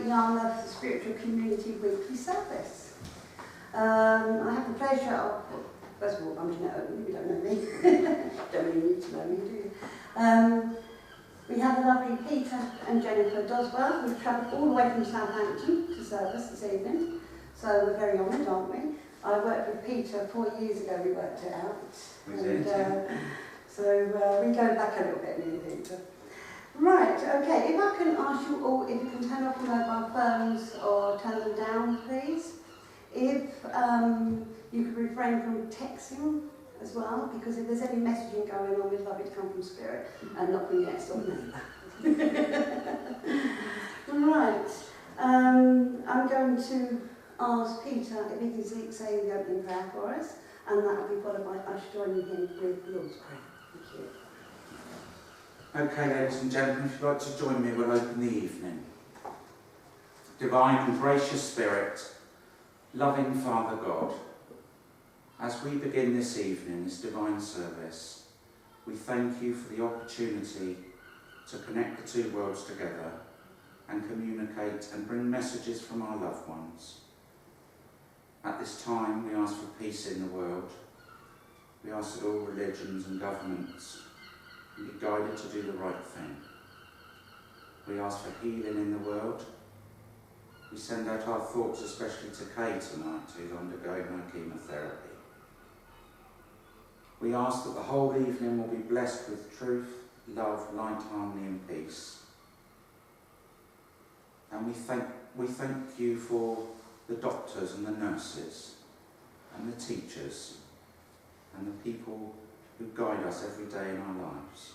Yarmouth Spiritual Community Weekly Service. I have the pleasure of, first of all, I'm Jeanette Oakley, you don't know me. Don't really need to know me, do you? We have the lovely Peter and Jennifer Doswell. We've travelled all the way from Southampton to service this evening, so we're very honoured, aren't we? I worked with Peter 4 years ago, we worked it out. So we go back a little bit, me and Peter. Right, okay, if I can ask you all if you can turn off your mobile phones or turn them down, please. If you could refrain from texting as well, because if there's any messaging going on, we'd love it to come from Spirit and not from yes or no. Right, I'm going to ask Peter if he can say the opening prayer for us, and that will be followed by us joining him with the Lord's Prayer. Thank you. Okay, ladies and gentlemen, if you'd like to join me, we'll open the evening. Divine and gracious Spirit, loving Father God, as we begin this evening, this divine service, we thank you for the opportunity to connect the two worlds together and communicate and bring messages from our loved ones. At this time, we ask for peace in the world. We ask that all religions and governments be guided to do the right thing. We ask for healing in the world. We send out our thoughts especially to Kay tonight, who's undergoing her chemotherapy. We ask that the whole evening will be blessed with truth, love, light, harmony and peace. And we thank you for the doctors and the nurses and the teachers and the people who guide us every day in our lives.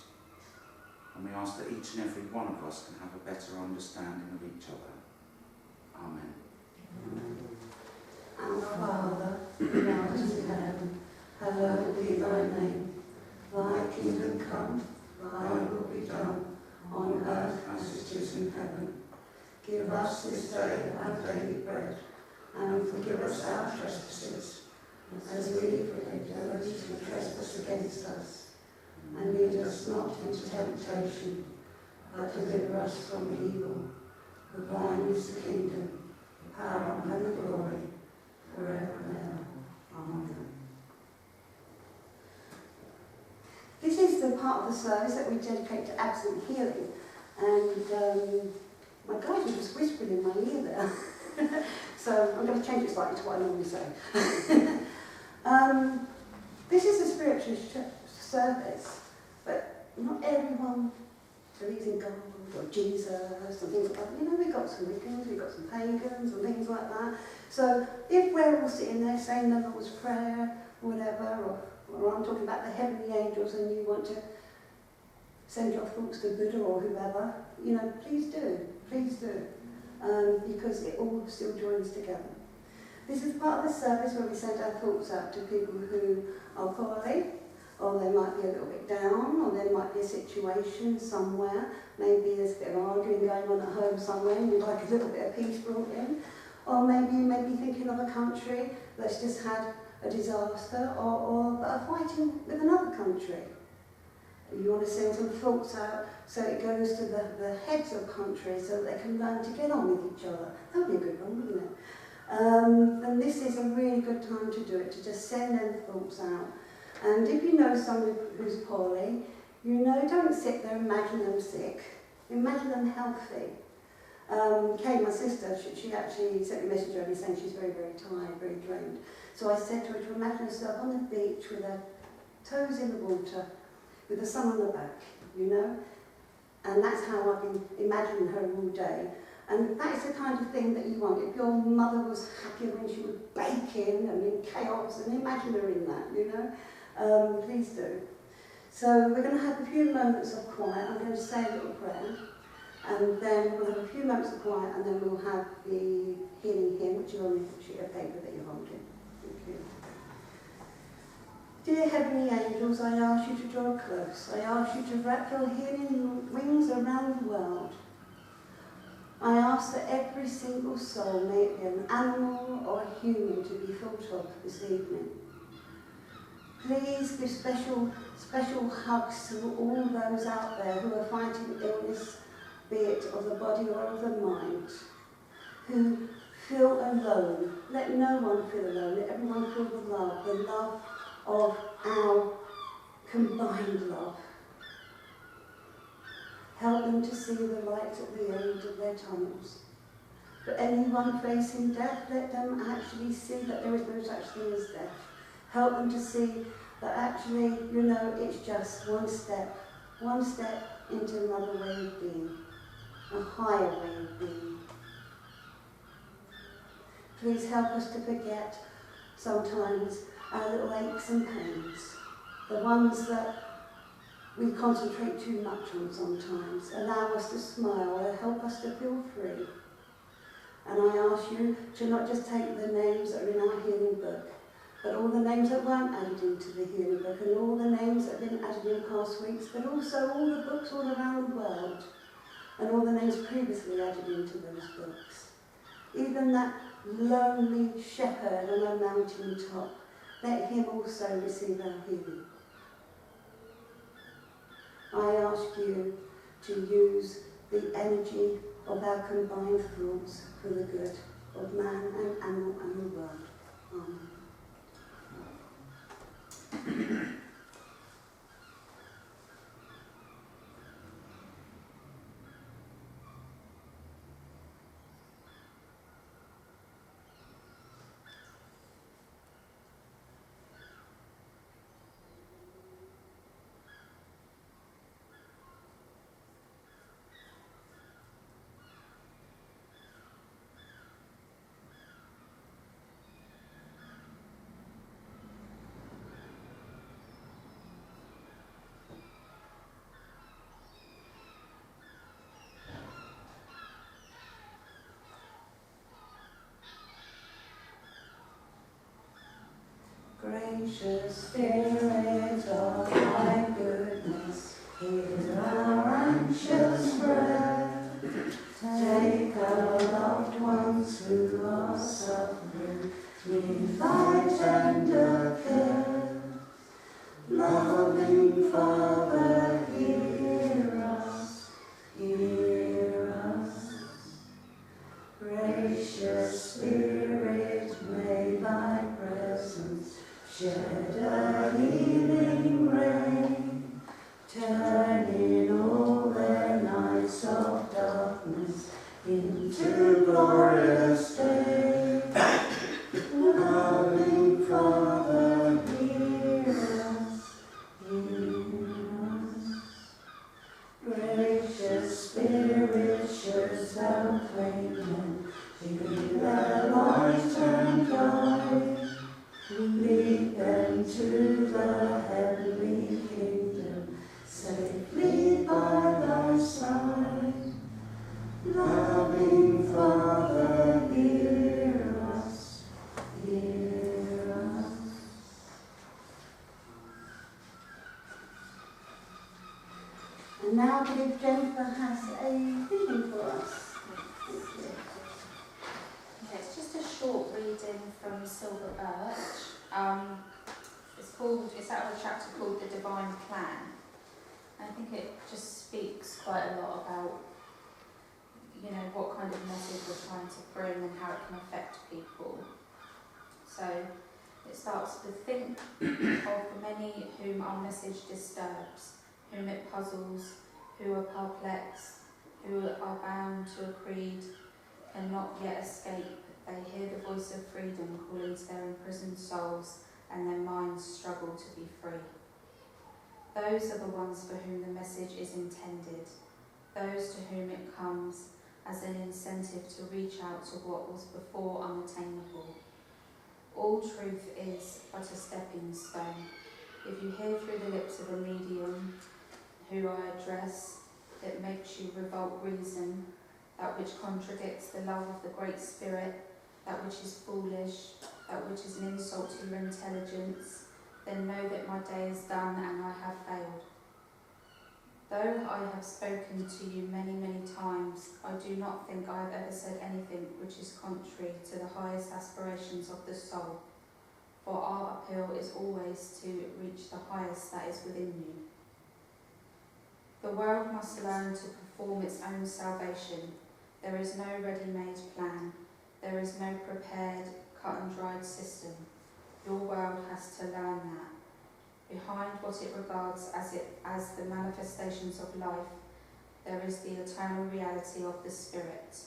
And we ask that each and every one of us can have a better understanding of each other. Amen. Our Father, who art in heaven, hallowed be thy name. Thy kingdom come, thy will be done, on earth as it is in heaven. Give us this day our daily bread, and forgive us our trespasses, as we forgive those who trespass against us. And lead us not into temptation, but deliver us from evil. For thine is the kingdom, the power and the glory, forever and ever. Amen. This is the part of the service that we dedicate to absolute healing. And my guide was just whispering in my ear there. So I'm going to change it slightly to what I normally say. This is a spiritual service, but not everyone believes in God or Jesus and things like that. You know, we've got some Wiccans, we've got some pagans and things like that. So if we're all sitting there saying the Lord's Prayer or whatever, or I'm talking about the heavenly angels and you want to send your thoughts to Buddha or whoever, you know, please do. Because it all still joins together. This is part of the service where we send our thoughts out to people who are poorly, or they might be a little bit down, or there might be a situation somewhere. Maybe there's a bit of arguing going on at home somewhere and you'd like a little bit of peace brought in. Or maybe you may be thinking of a country that's just had a disaster, or are fighting with another country. You want to send some thoughts out so it goes to the heads of countries so that they can learn to get on with each other. That would be a good one, wouldn't it? And this is a really good time to do it, to just send them thoughts out. And if you know someone who's poorly, you know, don't sit there and imagine them sick. Imagine them healthy. Kay, my sister, she actually sent me a message earlier saying she's very, very tired, very drained. So I said to her to imagine herself on the beach with her toes in the water, with the sun on the back, you know? And that's how I've been imagining her all day. And that is the kind of thing that you want. If your mother was happy when she was baking and in chaos, and imagine her in that, you know? Please do. So we're going to have a few moments of quiet. I'm going to say a little prayer. And then we'll have a few moments of quiet, and then we'll have the healing hymn, which is on the sheet of paper that you're holding. Thank you. Dear heavenly angels, I ask you to draw close. I ask you to wrap your healing wings around the world. I ask that every single soul, may it be an animal or a human, to be thought of this evening. Please give special hugs to all those out there who are fighting illness, be it of the body or of the mind. who feel alone. Let no one feel alone. Let everyone feel the love of our combined love. Help them to see the light at the end of their tunnels. For anyone facing death, let them actually see that there is no such thing as death. Help them to see that actually, it's just one step into another way of being, a higher way of being. Please help us to forget sometimes our little aches and pains, the ones that we concentrate too much on sometimes. Allow us to smile and help us to feel free. And I ask you to not just take the names that are in our healing book, but all the names that weren't added into the healing book, and all the names that have been added in past weeks, but also all the books all around the world, and all the names previously added into those books. Even that lonely shepherd on a mountain top, let him also receive our healing. I ask you to use the energy of our combined thoughts for the good of man and animal and the world. Amen. Gracious Spirit of thy goodness, hear our anxious prayer. Take our loved ones who are suffering, with thy tender care. Loving Father, hear us, hear us. Gracious Spirit, may thy presence shed a healing rain, turning all their nights of darkness into glorious day. Loving Father, hear us, hear us. Gracious Spirit, show thou flame, in their light and guide. Lead them to the heavenly kingdom, safely by thy side. Loving Father, hear us, hear us. And now I believe Jennifer has a reading for us. Thank you. Okay, it's just a short reading from Silver Birch. It's out of a chapter called The Divine Plan. I think it just speaks quite a lot about, what kind of message we're trying to bring and how it can affect people. So it starts with, think of the many whom our message disturbs, whom it puzzles, who are perplexed, who are bound to a creed, cannot yet escape. They hear the voice of freedom calling to their imprisoned souls, and their minds struggle to be free. Those are the ones for whom the message is intended, those to whom it comes as an incentive to reach out to what was before unattainable. All truth is but a stepping stone. If you hear through the lips of a medium who I address, it makes you revolt reason, that which contradicts the love of the Great Spirit, that which is foolish, that which is an insult to your intelligence, then know that my day is done and I have failed. Though I have spoken to you many, many times, I do not think I have ever said anything which is contrary to the highest aspirations of the soul, for our appeal is always to reach the highest that is within you. The world must learn to perform its own salvation. There is no ready-made plan. there is no prepared, cut and dried system. Your world has to learn that. Behind what it regards as the manifestations of life, there is the eternal reality of the Spirit,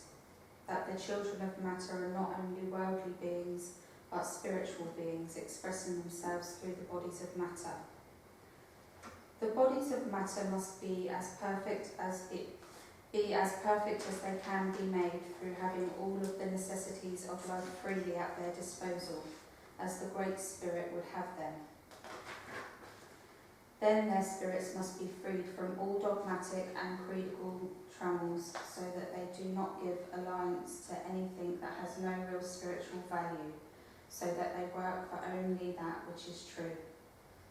that the children of matter are not only worldly beings, but spiritual beings expressing themselves through the bodies of matter. The bodies of matter must be as perfect as they can be made through having all of the necessities of life freely at their disposal, as the Great Spirit would have them. Then their spirits must be freed from all dogmatic and creedal trammels, so that they do not give alliance to anything that has no real spiritual value, so that they work for only that which is true,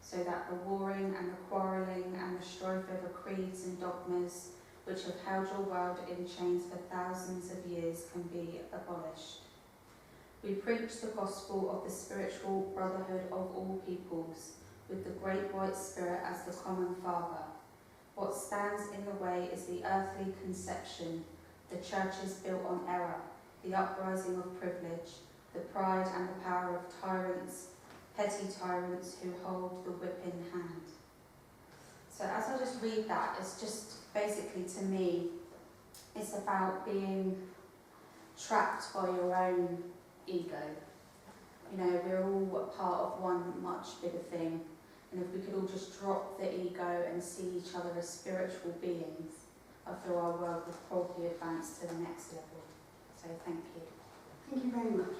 so that the warring and the quarrelling and the strife over creeds and dogmas which have held your world in chains for thousands of years can be abolished. We preach the gospel of the spiritual brotherhood of all peoples, with the great white Spirit as the common Father. What stands in the way is the earthly conception, the churches built on error, the uprising of privilege, the pride and the power of tyrants, petty tyrants who hold the whip in hand. So as I just read that, it's just basically, to me, it's about being trapped by your own ego. You know, we're all part of one much bigger thing. And if we could all just drop the ego and see each other as spiritual beings, I feel our world would probably advance to the next level. So thank you. Thank you very much,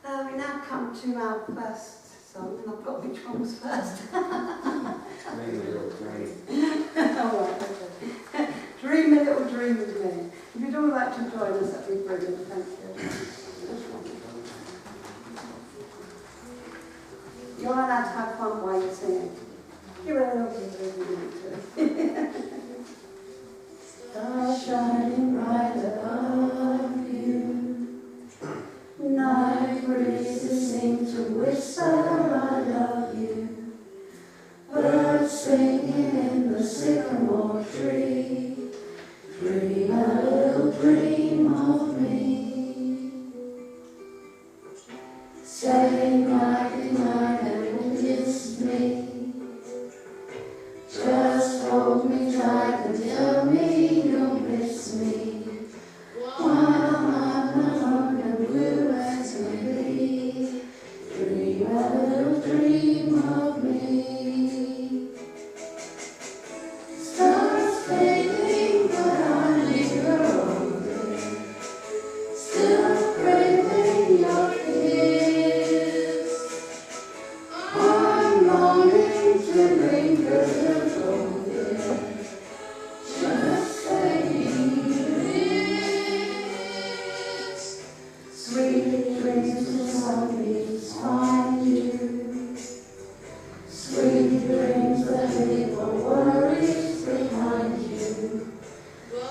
Jen. We now come to our first song, and I've got which one was first. All right, okay. Dream a Little Dream with Me. If you'd all like to join us, that'd be brilliant. Thank you. You're allowed to have fun while you're singing. Give it a little bit of a Stars shining bright above you. Night breezes seem to whisper, I love you. Birds singing in the sycamore tree. Dream a little dream of me. Say nighty night and kiss me. Just hold me tight and tell me you'll miss me. While I'm alone and blue as may be, dream a little dream of me. Stars fading, but I linger on there, still craving your kiss. I'm longing to linger alone there, just saying this. Sweet dreams and zombies find you. Sweet dreams that leave all worries behind you.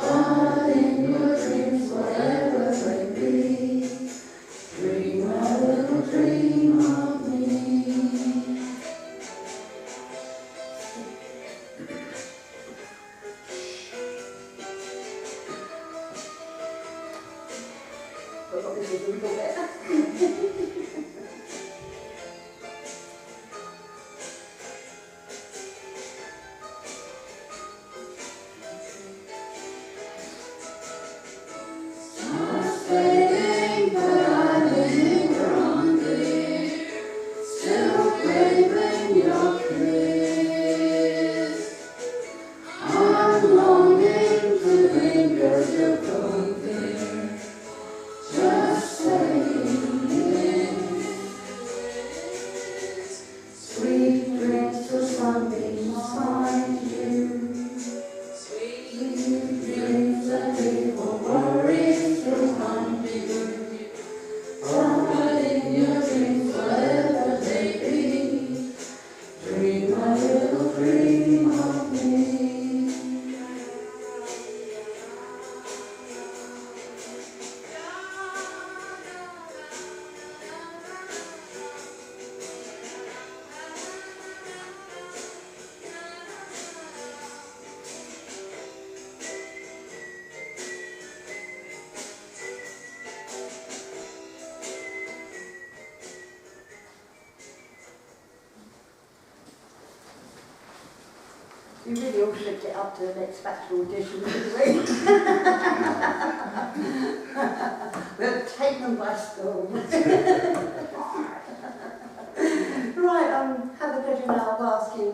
But in your dreams, whatever they be, dream a little dream of me. Forgot this was a little bit. Stars fading, but I linger on there, still craving your kiss. I'm longing to linger till dawn there, just saying this. We really all should get up to the next factual audition, shouldn't we? We'll take them by storm. Right, have the pleasure now of asking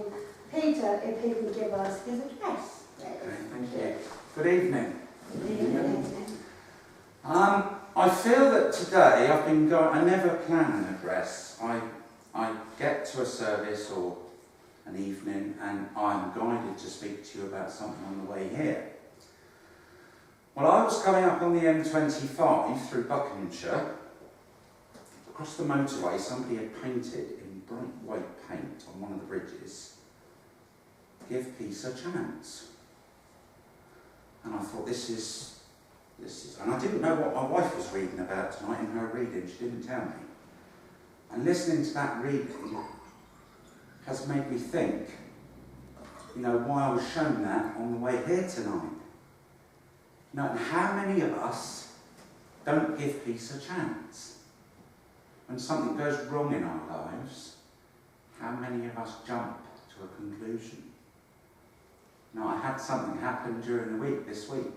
Peter if he can give us his address. Okay, thank you. Good evening. Good evening. I feel that today I've been going, I never plan an address. I get to a service or an evening and I'm guided to speak to you about something on the way here. Well, I was coming up on the M25 through Buckinghamshire. Across the motorway, somebody had painted in bright white paint on one of the bridges, "Give peace a chance." And I thought, this is, and I didn't know what my wife was reading about tonight in her reading, she didn't tell me. And listening to that reading has made me think, why I was shown that on the way here tonight. And how many of us don't give peace a chance? When something goes wrong in our lives, how many of us jump to a conclusion? I had something happen during the week, this week.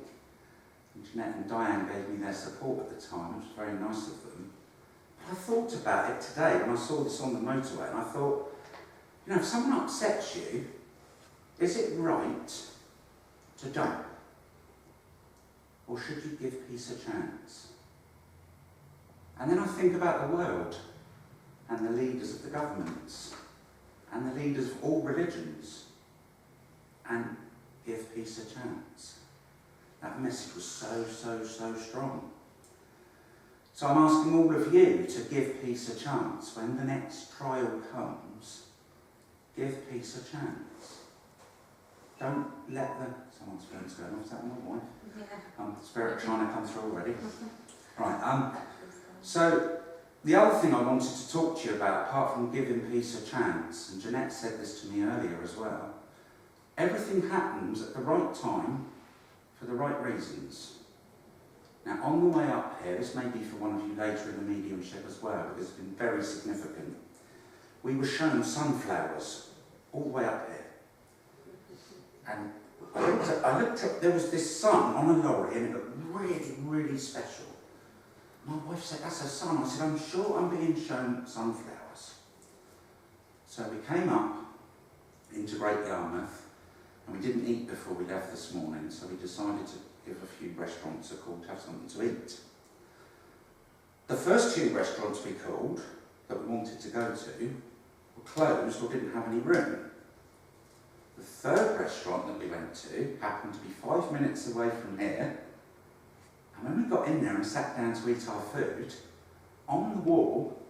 And Jeanette and Diane gave me their support at the time, which was very nice of them. But I thought about it today when I saw this on the motorway, and I thought, if someone upsets you, is it right to jump? Or should you give peace a chance? And then I think about the world, and the leaders of the governments, and the leaders of all religions, and give peace a chance. That message was so strong. So I'm asking all of you to give peace a chance. When the next trial comes, give peace a chance. Don't let someone's phone's going off, is that my wife? Yeah. Spirit trying to come through already. Right, so the other thing I wanted to talk to you about, apart from giving peace a chance, and Jeanette said this to me earlier as well, everything happens at the right time for the right reasons. Now, on the way up here, this may be for one of you later in the mediumship as well, because it's been very significant. We were shown sunflowers all the way up here. And I looked at, there was this sun on a lorry, and it looked really, really special. My wife said, "That's a sun." I said, "I'm sure I'm being shown sunflowers." So we came up into Great Yarmouth, and we didn't eat before we left this morning, so we decided to give a few restaurants a call to have something to eat. The first two restaurants we called, that we wanted to go to, were closed or didn't have any room. The third restaurant that we went to happened to be 5 minutes away from here, and when we got in there and sat down to eat our food, on the wall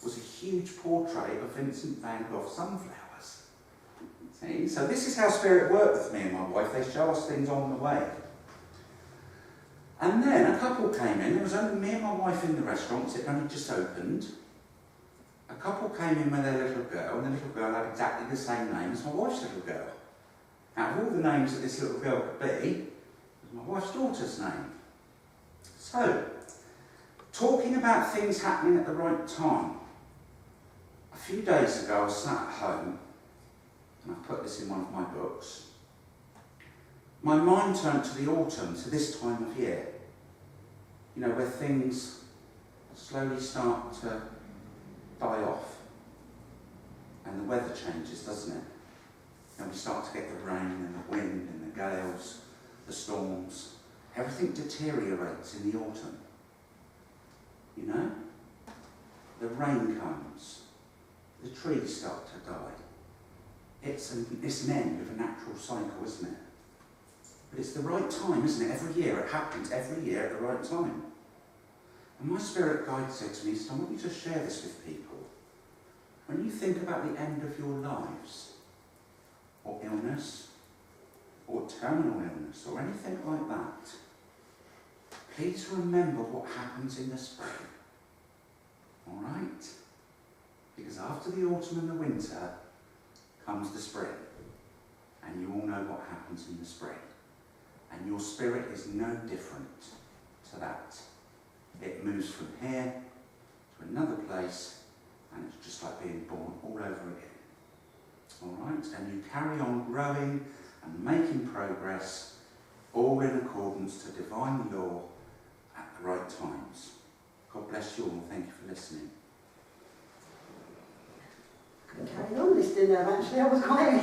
was a huge portrait of Vincent van Gogh's sunflowers. See? So this is how Spirit worked with me and my wife. They show us things on the way. And then a couple came in. There was only me and my wife in the restaurant. It only just opened. A couple came in with their little girl, and the little girl had exactly the same name as my wife's little girl. Out of all the names that this little girl could be, it was my wife's daughter's name. So, talking about things happening at the right time. A few days ago I was sat at home, and I've put this in one of my books. My mind turned to the autumn, to this time of year. Where things slowly start to die off. And the weather changes, doesn't it? And we start to get the rain and the wind and the gales, the storms. Everything deteriorates in the autumn. The rain comes. The trees start to die. It's an end of a natural cycle, isn't it? But it's the right time, isn't it? Every year, it happens every year at the right time. And my spirit guide said to me, "So I want you to share this with people. When you think about the end of your lives, or illness, or terminal illness, or anything like that, please remember what happens in the spring. All right? Because after the autumn and the winter comes the spring. And you all know what happens in the spring. And your spirit is no different to that. It moves from here to another place, and it's just like being born all over again. All right? And you carry on growing and making progress, all in accordance to divine law at the right times. God bless you all and thank you for listening. I could carry on listening there, actually. I was quite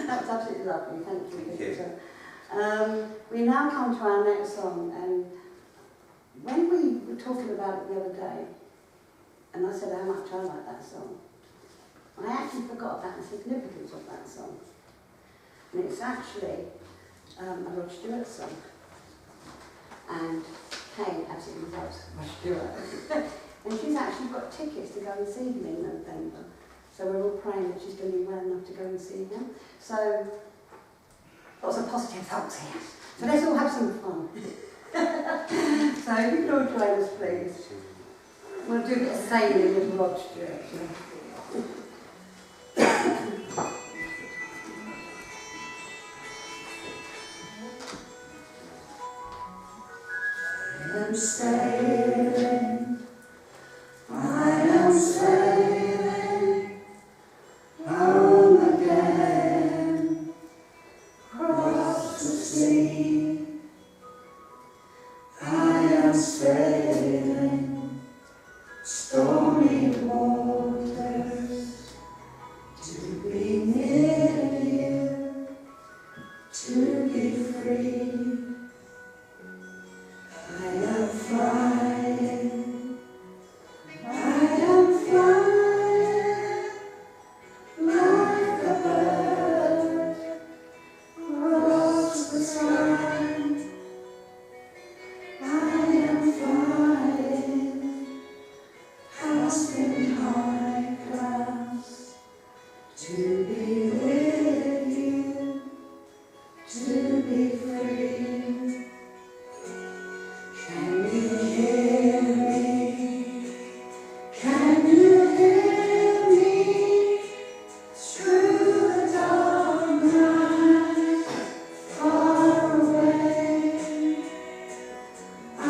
That was absolutely lovely. Thank you, Victor. We now come to our next song, and when we were talking about it the other day, and I said how much I like that song, I actually forgot about the significance of that song. And it's actually a Rod Stewart song. And Kate absolutely loves Rod Stewart. And she's actually got tickets to go and see him in November. So we're all praying that she's going to be well enough to go and see him. So, lots of positive thoughts here. So let's all have some fun. So if you could all join us, please. We'll do a bit of sailing with Rod Stewart. I'm sailing, I am sailing home again, across the sea. I am sailing stormy waters to be near you, to be free. I am flying, like a bird across the sky. I am flying, casting high clouds to be with you, to be free. Can you hear me? Can you hear me? Through the dark night, far away. I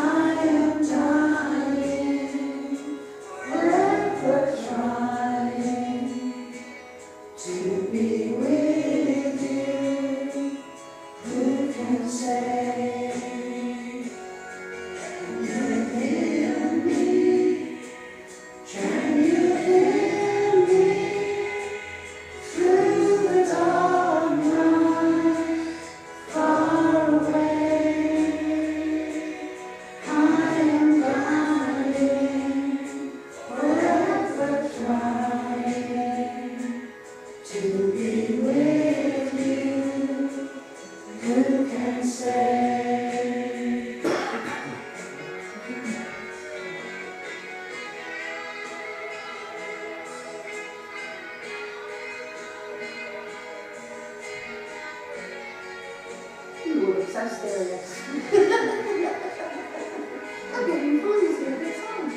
am dying, forever trying to be with you. Who can say? You all look so serious. I'm getting voices in a bit time.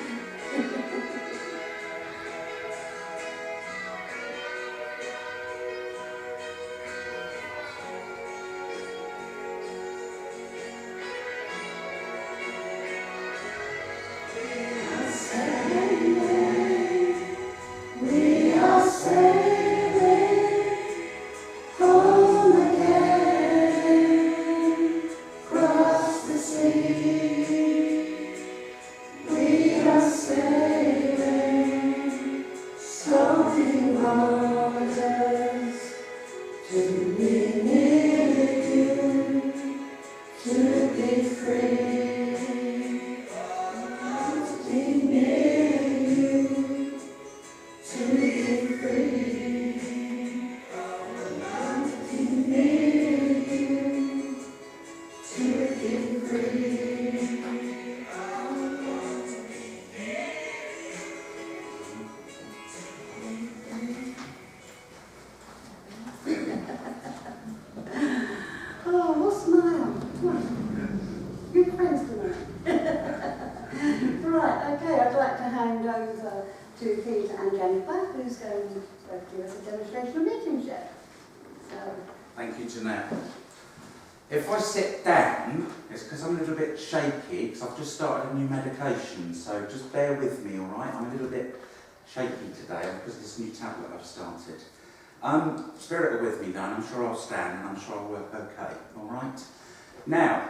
We are sailing home again, across the sea. We are sailing stormy waters to be near you, to be free. To be near you, to be free. To be near you, to be free. Oh, what smile. Come on. Good friends tonight. Right, okay, I'd like to hand over to Peter and Jennifer, who's going to give us a demonstration of mediumship. So, Thank you, Jeanette. If I sit down, it's because I'm a little bit shaky, because I've just started a new medication, so just bear with me, all right? I'm a little bit shaky today because of this new tablet I've started. Spirit are with me then, I'm sure I'll stand and I'm sure I'll work okay, alright? Now,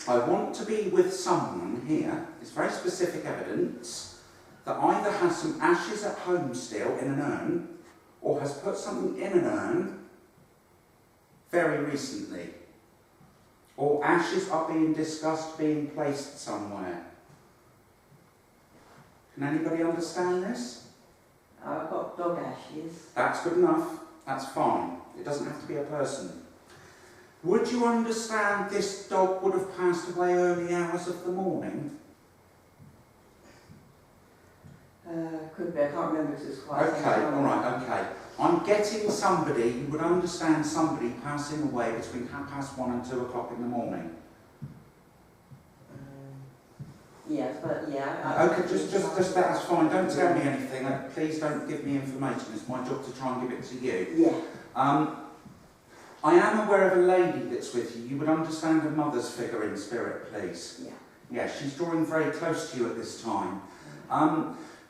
I want to be with someone here, it's very specific evidence, that either has some ashes at home still in an urn, or has put something in an urn very recently. Or ashes are being discussed being placed somewhere. Can anybody understand this? I've got dog ashes. That's good enough. That's fine. It doesn't have to be a person. Would you understand this dog would have passed away early hours of the morning? Could be, I can't remember because it's quite Okay, alright, okay. I'm getting somebody, you would understand somebody passing away between 1:30 and 2 o'clock in the morning. Yes, but yeah. Okay, just that's fine. Don't tell me anything. Please don't give me information. It's my job to try and give it to you. Yeah. I am aware of a lady that's with you. You would understand a mother's figure in spirit, please. Yeah. Yeah, she's drawing very close to you at this time.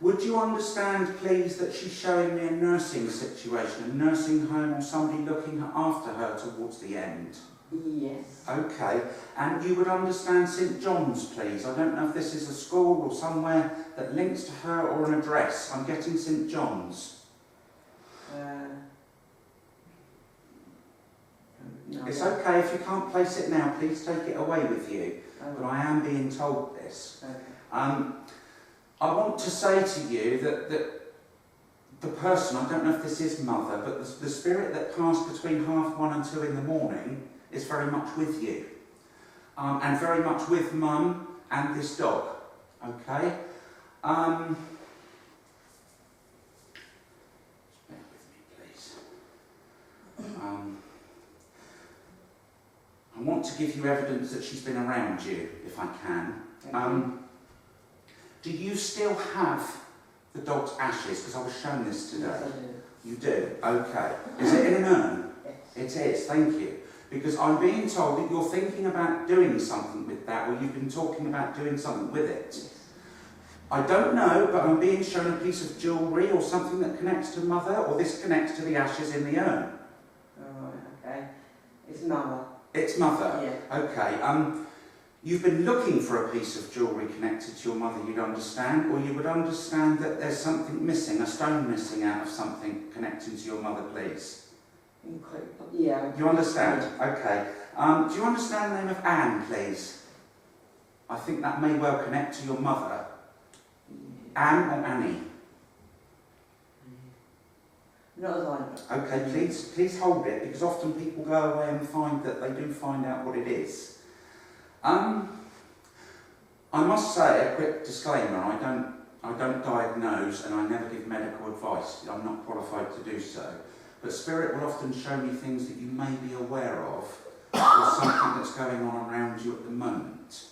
Would you understand, please, that she's showing me a nursing situation, a nursing home, or somebody looking after her towards the end? Yes. Okay, and you would understand St John's, please. I don't know if this is a school or somewhere that links to her or an address. I'm getting St John's. No. It's okay if you can't place it now. Please take it away with you. But I am being told this. Okay. I want to say to you that the person, I don't know if this is mother, but the spirit that passed between 1:30 and 2 in the morning is very much with you. And very much with Mum and this dog. Okay? Just bear with me, please. I want to give you evidence that she's been around you, if I can. Do you still have the dog's ashes? Because I was shown this today. Yes, I do. You do? Okay. Is it in an urn? Yes. It is, thank you. Because I'm being told that you're thinking about doing something with that, or you've been talking about doing something with it. Yes. I don't know, but I'm being shown a piece of jewellery or something that connects to Mother, or this connects to the ashes in the urn. Alright, okay. It's Mama. It's Mother? Yeah. Okay. You've been looking for a piece of jewellery connected to your mother, you'd understand, or you would understand that there's something missing, a stone missing out of something connecting to your mother, please. Yeah. You understand? Okay. Do you understand the name of Anne, please? I think that may well connect to your mother. Anne or Annie? Not as I know. Okay, please hold it, because often people go away and find that they do find out what it is. I must say, a quick disclaimer, I don't diagnose and I never give medical advice. I'm not qualified to do so. But Spirit will often show me things that you may be aware of, or something that's going on around you at the moment.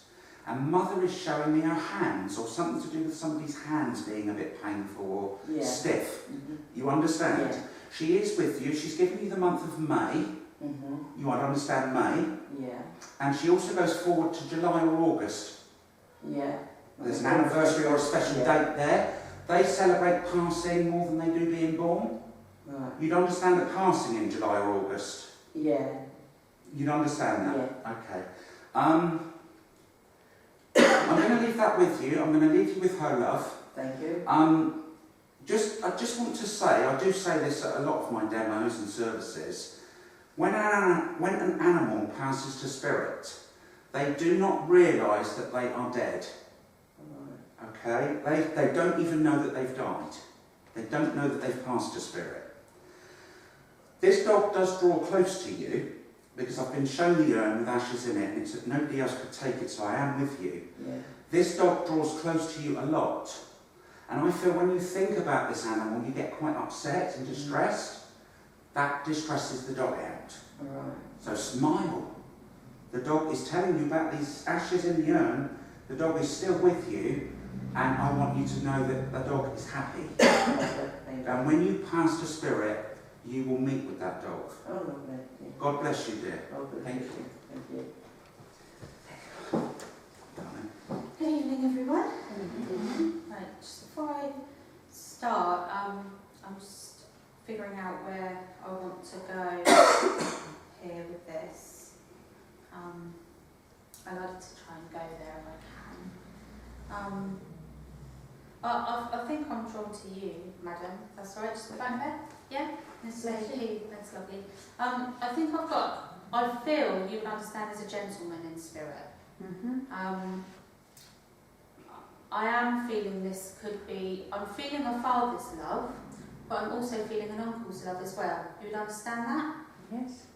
And Mother is showing me her hands, or something to do with somebody's hands being a bit painful or stiff. Mm-hmm. You understand? Yeah. She is with you. She's giving you the month of May. Mm-hmm. You might understand May. Yeah. And she also goes forward to July or August. Yeah. There's an anniversary or a special date there. They celebrate passing more than they do being born. Right. You'd understand that passing in July or August. Yeah. You'd understand that? Yeah. Okay. I'm going to leave that with you. I'm going to leave you with her love. Thank you. I just want to say, I do say this at a lot of my demos and services, when an animal passes to spirit, they do not realise that they are dead. Okay? They don't even know that they've died. They don't know that they've passed to spirit. This dog does draw close to you, because I've been shown the urn with ashes in it, and it's that nobody else could take it, so I am with you. Yeah. This dog draws close to you a lot. And I feel when you think about this animal, you get quite upset and distressed. That distresses the dog out. Right. So smile. The dog is telling you about these ashes in the urn. The dog is still with you. And I want you to know that the dog is happy. And when you pass to spirit, you will meet with that dog. Oh, lovely. Yeah. God bless you, dear. Oh, good. Thank you. Thank you. Good evening, everyone. Right, just before I start, I'm just figuring out out where I want to go here with this. I like to try and go there if I can. I think I'm drawn to you, madam. That's all right, just the back there? Yeah? That's lovely. That's lovely. I feel you would understand as a gentleman in spirit. I am feeling this could be, I'm feeling a father's love, but I'm also feeling an uncle's love as well. You would understand that? Yes.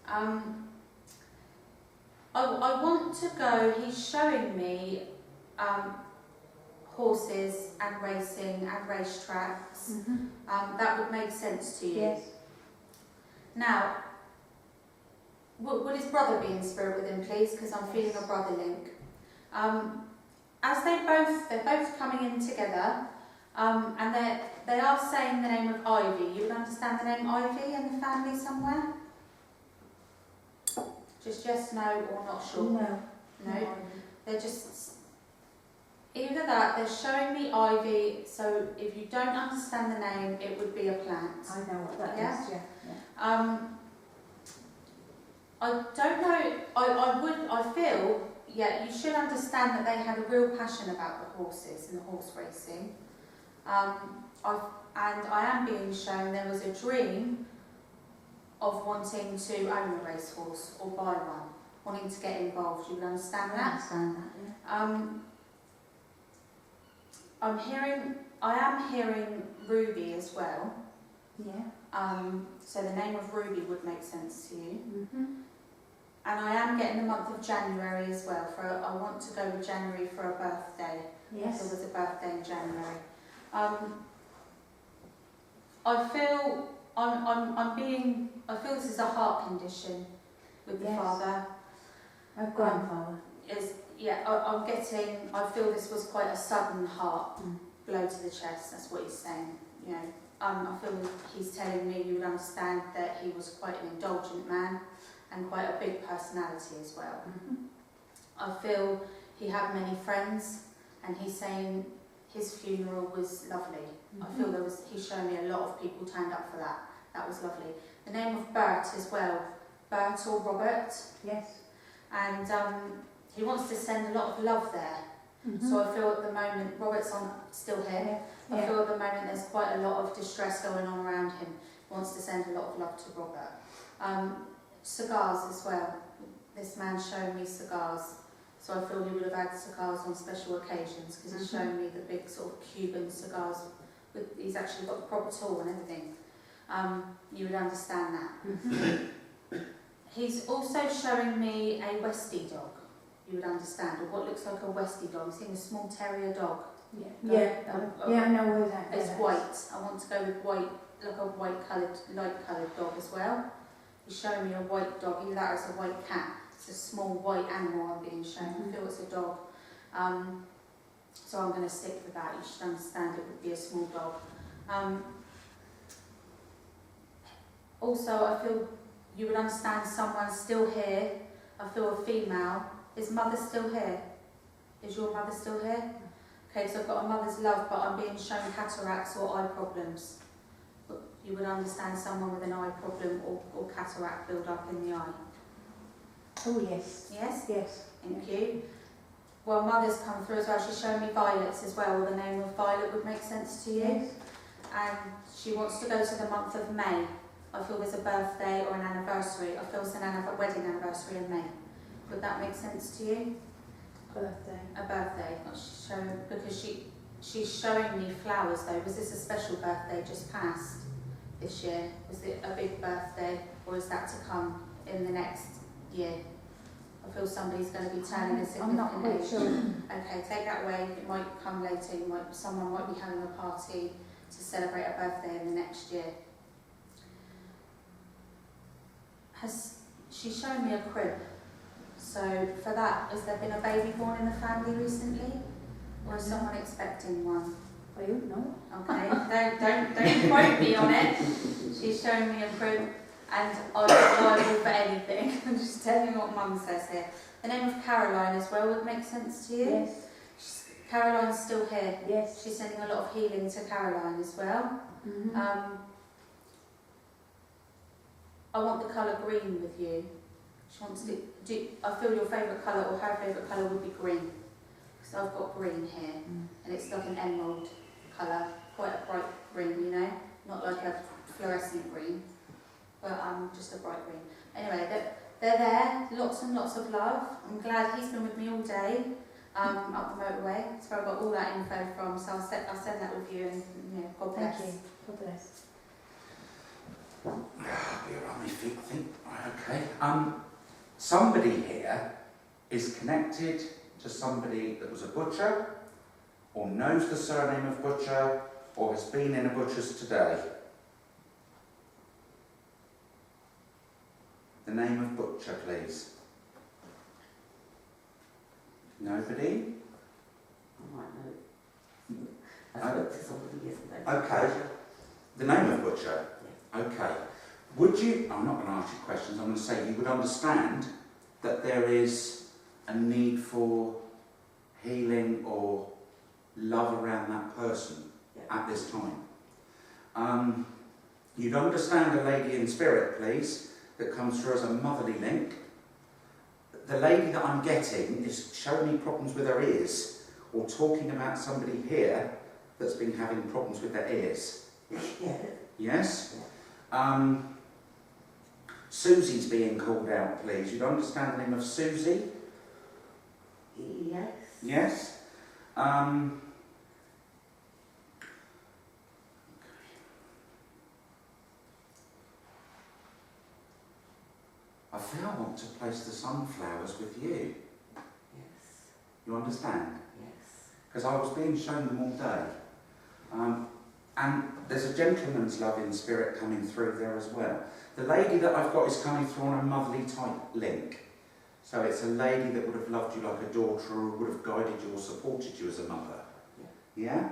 I want to go, he's showing me horses and racing and racetracks. That would make sense to you. Yes. Now, would his brother be in spirit with him, please? Because I'm feeling a brother link. As they're both coming in together, and they are saying the name of Ivy. You would understand the name Ivy in the family somewhere? Just yes, no, or not sure? No. No? They're just... Either that, they're showing me Ivy, so if you don't understand the name, it would be a plant. I know what that Yeah? is, yeah. I don't know, I feel, yeah, you should understand that they had a real passion about the horses and the horse racing. And I am being shown there was a dream of wanting to own a racehorse or buy one, wanting to get involved. You would understand that? I understand that, yeah. I am hearing Ruby as well. Yeah. So the name of Ruby would make sense to you. And I am getting the month of January as well. I want to go with January for a birthday. Yes. There was a birthday in January. I feel this is a heart condition with the Yes. father. My grandfather. I feel this was quite a sudden heart blow to the chest. That's what he's saying. You know, I feel he's telling me you would understand that he was quite an indulgent man and quite a big personality as well. I feel he had many friends, and he's saying his funeral was lovely. I feel he's shown me a lot of people turned up for that. That was lovely. The name of Bert as well, Bert or Robert. Yes. And he wants to send a lot of love there. So I feel at the moment, Robert's still here. Yeah. I feel at the moment there's quite a lot of distress going on around him. He wants to send a lot of love to Robert. Cigars as well. This man's showing me cigars. So I feel he would have had cigars on special occasions, because he's showing me the big sort of Cuban cigars. He's actually got the proper tool and everything. You would understand that. He's also showing me a Westie dog. You would understand, or what looks like a Westie dog. He's seeing a small terrier dog. Yeah, I know where that is. It's white. I want to go with white, like a light coloured dog as well. He's showing me a white dog. Either that or it's a white cat. It's a small white animal I'm being shown. I feel it's a dog. So I'm going to stick with that. You should understand it would be a small dog. Also, I feel you would understand someone's still here. I feel a female. Is mother still here? Is your mother still here? Okay, so I've got a mother's love, but I'm being shown cataracts or eye problems. But you would understand someone with an eye problem or cataract build up in the eye. Oh, yes. Yes? Yes. Thank you. Well, mother's come through as well. She's showing me violets as well. The name of Violet would make sense to you. Yes. And she wants to go to the month of May. I feel there's a birthday or an anniversary. I feel it's a wedding anniversary in May. Would that make sense to you? Birthday. A birthday. She's showing, because she's showing me flowers though. Was this a special birthday just passed this year? Was it a big birthday, or is that to come in the next year? I feel somebody's going to be turning a significant I'm not quite age. sure. Okay, take that away. It might come later. Someone might be having a party to celebrate a birthday in the next year. She's shown me a crib. So for that, has there been a baby born in the family recently? Or is someone expecting one? I don't know. Okay, don't quote me on it. She's showing me a crib, and I'm liable for anything. I'm just telling you what Mum says here. The name of Caroline as well would make sense to you? Yes. Caroline's still here. Yes. She's sending a lot of healing to Caroline as well. I want the colour green with you. She wants to I feel your favourite colour or her favourite colour would be green. Because I've got green here, and it's like an emerald colour, quite a bright green, you know, not like a fluorescent green, but just a bright green. Anyway, they're there, lots and lots of love. I'm glad he's been with me all day up the motorway. That's where I got all that info from, so I'll send that with you, and God bless. Thank you. God bless. You're on my feet, I think. Right, okay. Somebody here is connected to somebody that was a butcher, or knows the surname of butcher, or has been in a butcher's today. The name of butcher, please. Nobody? I might know. I spoke to somebody yesterday. Okay. The name of butcher? Okay. Would you, I'm not going to ask you questions, I'm going to say you would understand that there is a need for healing or love around that person at this time. You'd understand a lady in spirit, please, that comes through as a motherly link. The lady that I'm getting is showing me problems with her ears, or talking about somebody here that's been having problems with their ears. Yeah. Yes? Susie's being called out, please. You'd understand the name of Susie? Yes. Yes? I feel I want to place the sunflowers with you. Yes. You understand? Yes. Because I was being shown them all day. And there's a gentleman's love in spirit coming through there as well. The lady that I've got is coming through on a motherly type link. So it's a lady that would have loved you like a daughter, or would have guided you or supported you as a mother. Yeah?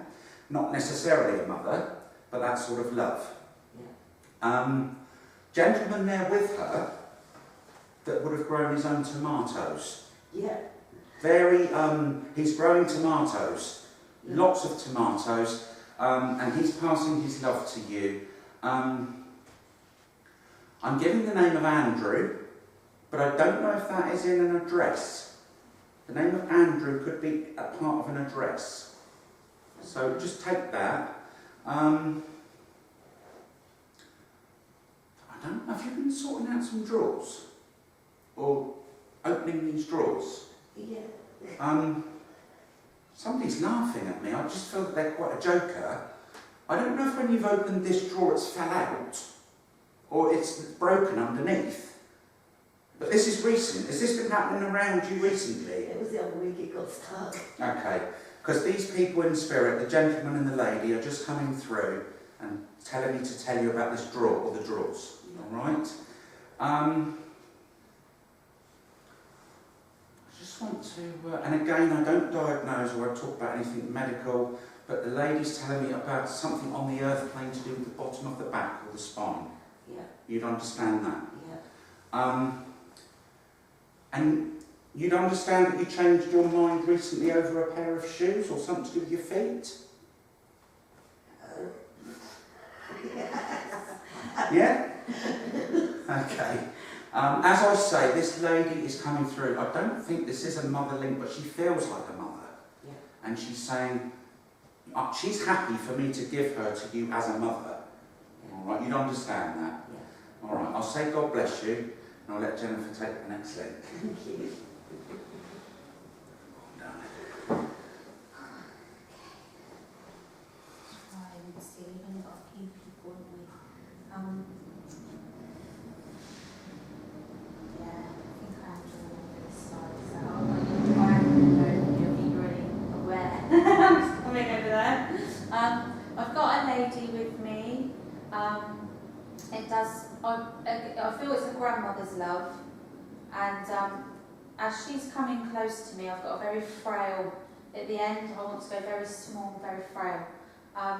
Not necessarily a mother, but that sort of love. Yeah. Gentleman there with her that would have grown his own tomatoes. Yeah. He's growing tomatoes, lots of tomatoes, and he's passing his love to you. I'm giving the name of Andrew, but I don't know if that is in an address. The name of Andrew could be a part of an address. So just take that. I don't know, have you been sorting out some drawers? Or opening these drawers? Yeah. Somebody's laughing at me. I just feel that they're quite a joker. I don't know if when you've opened this drawer it's fell out, or it's broken underneath. But this is recent. Has this been happening around you recently? It was the other week it got stuck. Okay. Because these people in spirit, the gentleman and the lady, are just coming through and telling me to tell you about this drawer, or the drawers. All right? I just want to, and again, I don't diagnose or I talk about anything medical, but the lady's telling me about something on the earth plane to do with the bottom of the back or the spine. Yeah. You'd understand that. Yeah. And you'd understand that you changed your mind recently over a pair of shoes or something to do with your feet? Yeah? Okay. As I say, this lady is coming through. I don't think this is a mother link, but she feels like a mother. Yeah. And she's saying, she's happy for me to give her to you as a mother. Yeah. All right, you'd understand that. Yeah. All right, I'll say God bless you, and I'll let Jennifer take the next link. Thank you. Try and see, we've only got a few people, haven't we? Yeah, I think I am doing on this side, so I want you to try and be really aware. I'm just coming over there. I've got a lady with me. I feel it's a grandmother's love, and as she's coming close to me, I've got a very frail, at the end I want to go very small, very frail. I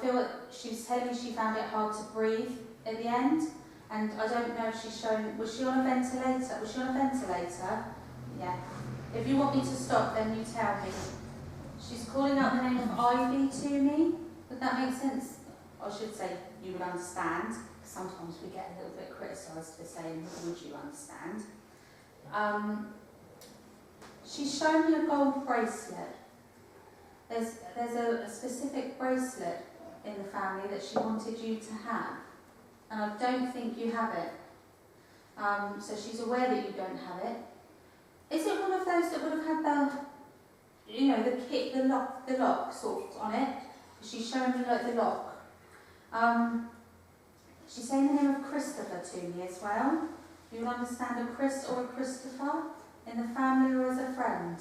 feel that she was telling me she found it hard to breathe at the end, and I don't know if she's shown, was she on a ventilator? Was she on a ventilator? Yeah. If you want me to stop, then you tell me. She's calling out the name of Ivy to me. Would that make sense? I should say you would understand. sometimes we get a little bit criticised for saying, would you understand? She's shown me a gold bracelet. There's a specific bracelet in the family that she wanted you to have, and I don't think you have it. So she's aware that you don't have it. Is it one of those that would have had the lock sort of on it? She's showing me like the lock. She's saying the name of Christopher to me as well. Do you understand a Chris or a Christopher in the family or as a friend?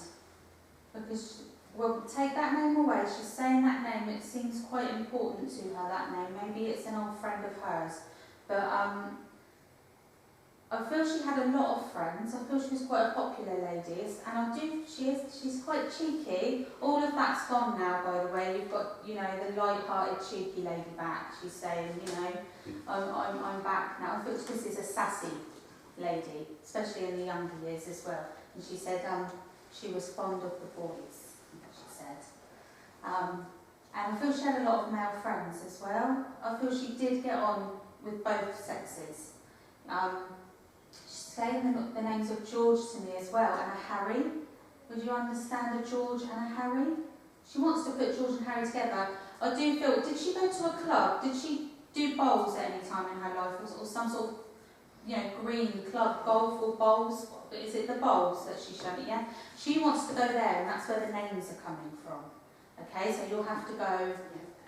Because we'll take that name away. She's saying that name. It seems quite important to her, that name. Maybe it's an old friend of hers. But I feel she had a lot of friends. I feel she was quite a popular lady, and she's quite cheeky. All of that's gone now, by the way. You've got, the light-hearted, cheeky lady back. She's saying, I'm back now. I feel this is a sassy lady, especially in the younger years as well. And she said she was fond of the boys, she said. And I feel she had a lot of male friends as well. I feel she did get on with both sexes. She's saying the names of George to me as well, and a Harry. Would you understand a George and a Harry? She wants to put George and Harry together. I do feel, did she go to a club? Did she do bowls at any time in her life? Or some sort of, green club, golf or bowls? Is it the bowls that she's showing? Yeah? She wants to go there, and that's where the names are coming from. Okay, so you'll have to go,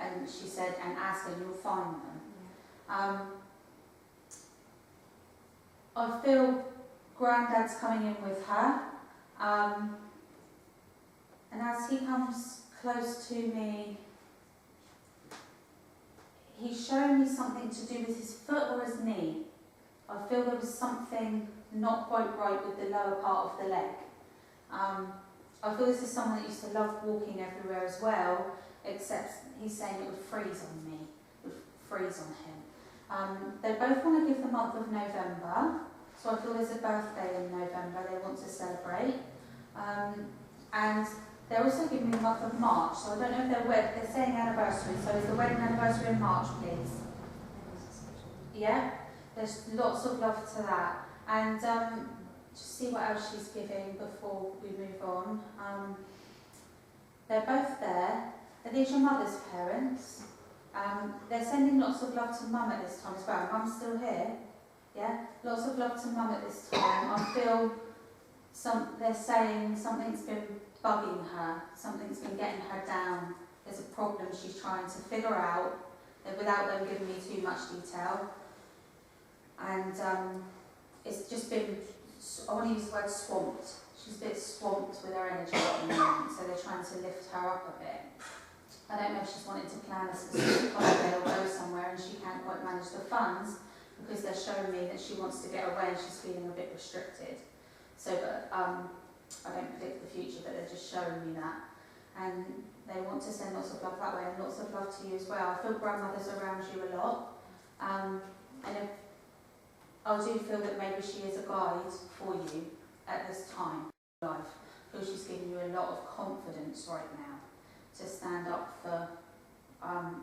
and she said, and ask her, you'll find them. I feel Grandad's coming in with her, and as he comes close to me, he's showing me something to do with his foot or his knee. I feel there was something not quite right with the lower part of the leg. I feel this is someone that used to love walking everywhere as well, except he's saying it would freeze on me, it would freeze on him. They both want to give the month of November, so I feel there's a birthday in November they want to celebrate. And they're also giving me the month of March, so I don't know if they're saying anniversary, so is the wedding anniversary in March, please? Yeah? There's lots of love to that. And just see what else she's giving before we move on. They're both there. Are these your mother's parents? They're sending lots of love to Mum at this time as well. Mum's still here. Yeah? Lots of love to Mum at this time. I feel they're saying something's been bugging her. Something's been getting her down. There's a problem she's trying to figure out without them giving me too much detail. And it's just been, I want to use the word swamped. She's a bit swamped with her energy at the moment, so they're trying to lift her up a bit. I don't know if she's wanting to plan a specific holiday or go somewhere and she can't quite manage the funds, because they're showing me that she wants to get away and she's feeling a bit restricted. So, but I don't predict the future, but they're just showing me that. And they want to send lots of love that way, and lots of love to you as well. I feel grandmother's around you a lot. And if I do feel that maybe she is a guide for you at this time in life. I feel she's giving you a lot of confidence right now to stand up for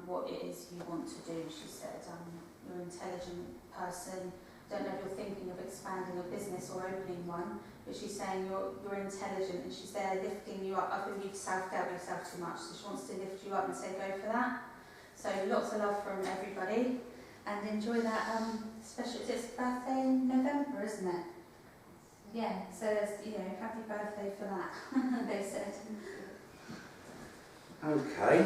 what it is you want to do. She said, you're an intelligent person. I don't know if you're thinking of expanding a business or opening one, but she's saying you're intelligent, and she's there lifting you up. I think you've self-doubt yourself too much, so she wants to lift you up and say go for that. So lots of love from everybody. And enjoy that special, it's birthday in November, isn't it? Yeah, so there's, happy birthday for that, they said. Okay.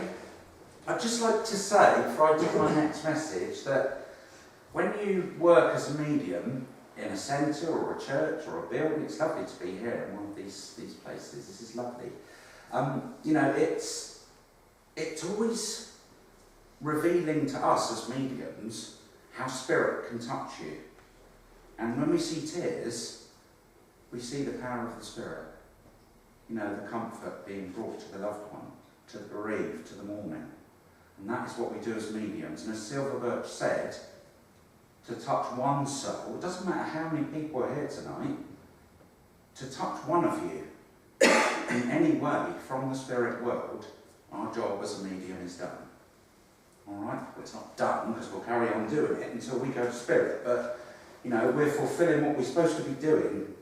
I'd just like to say, before I do my next message, that when you work as a medium in a centre or a church or a building, it's lovely to be here in one of these places. This is lovely. It's always revealing to us as mediums how spirit can touch you. And when we see tears, we see the power of the spirit. The comfort being brought to the loved one, to the bereaved, to the mourning. And that is what we do as mediums. And as Silver Birch said, to touch one soul, it doesn't matter how many people are here tonight, to touch one of you in any way from the spirit world, our job as a medium is done. All right? Well, it's not done because we'll carry on doing it until we go to spirit. But, you know, we're fulfilling what we're supposed to be doing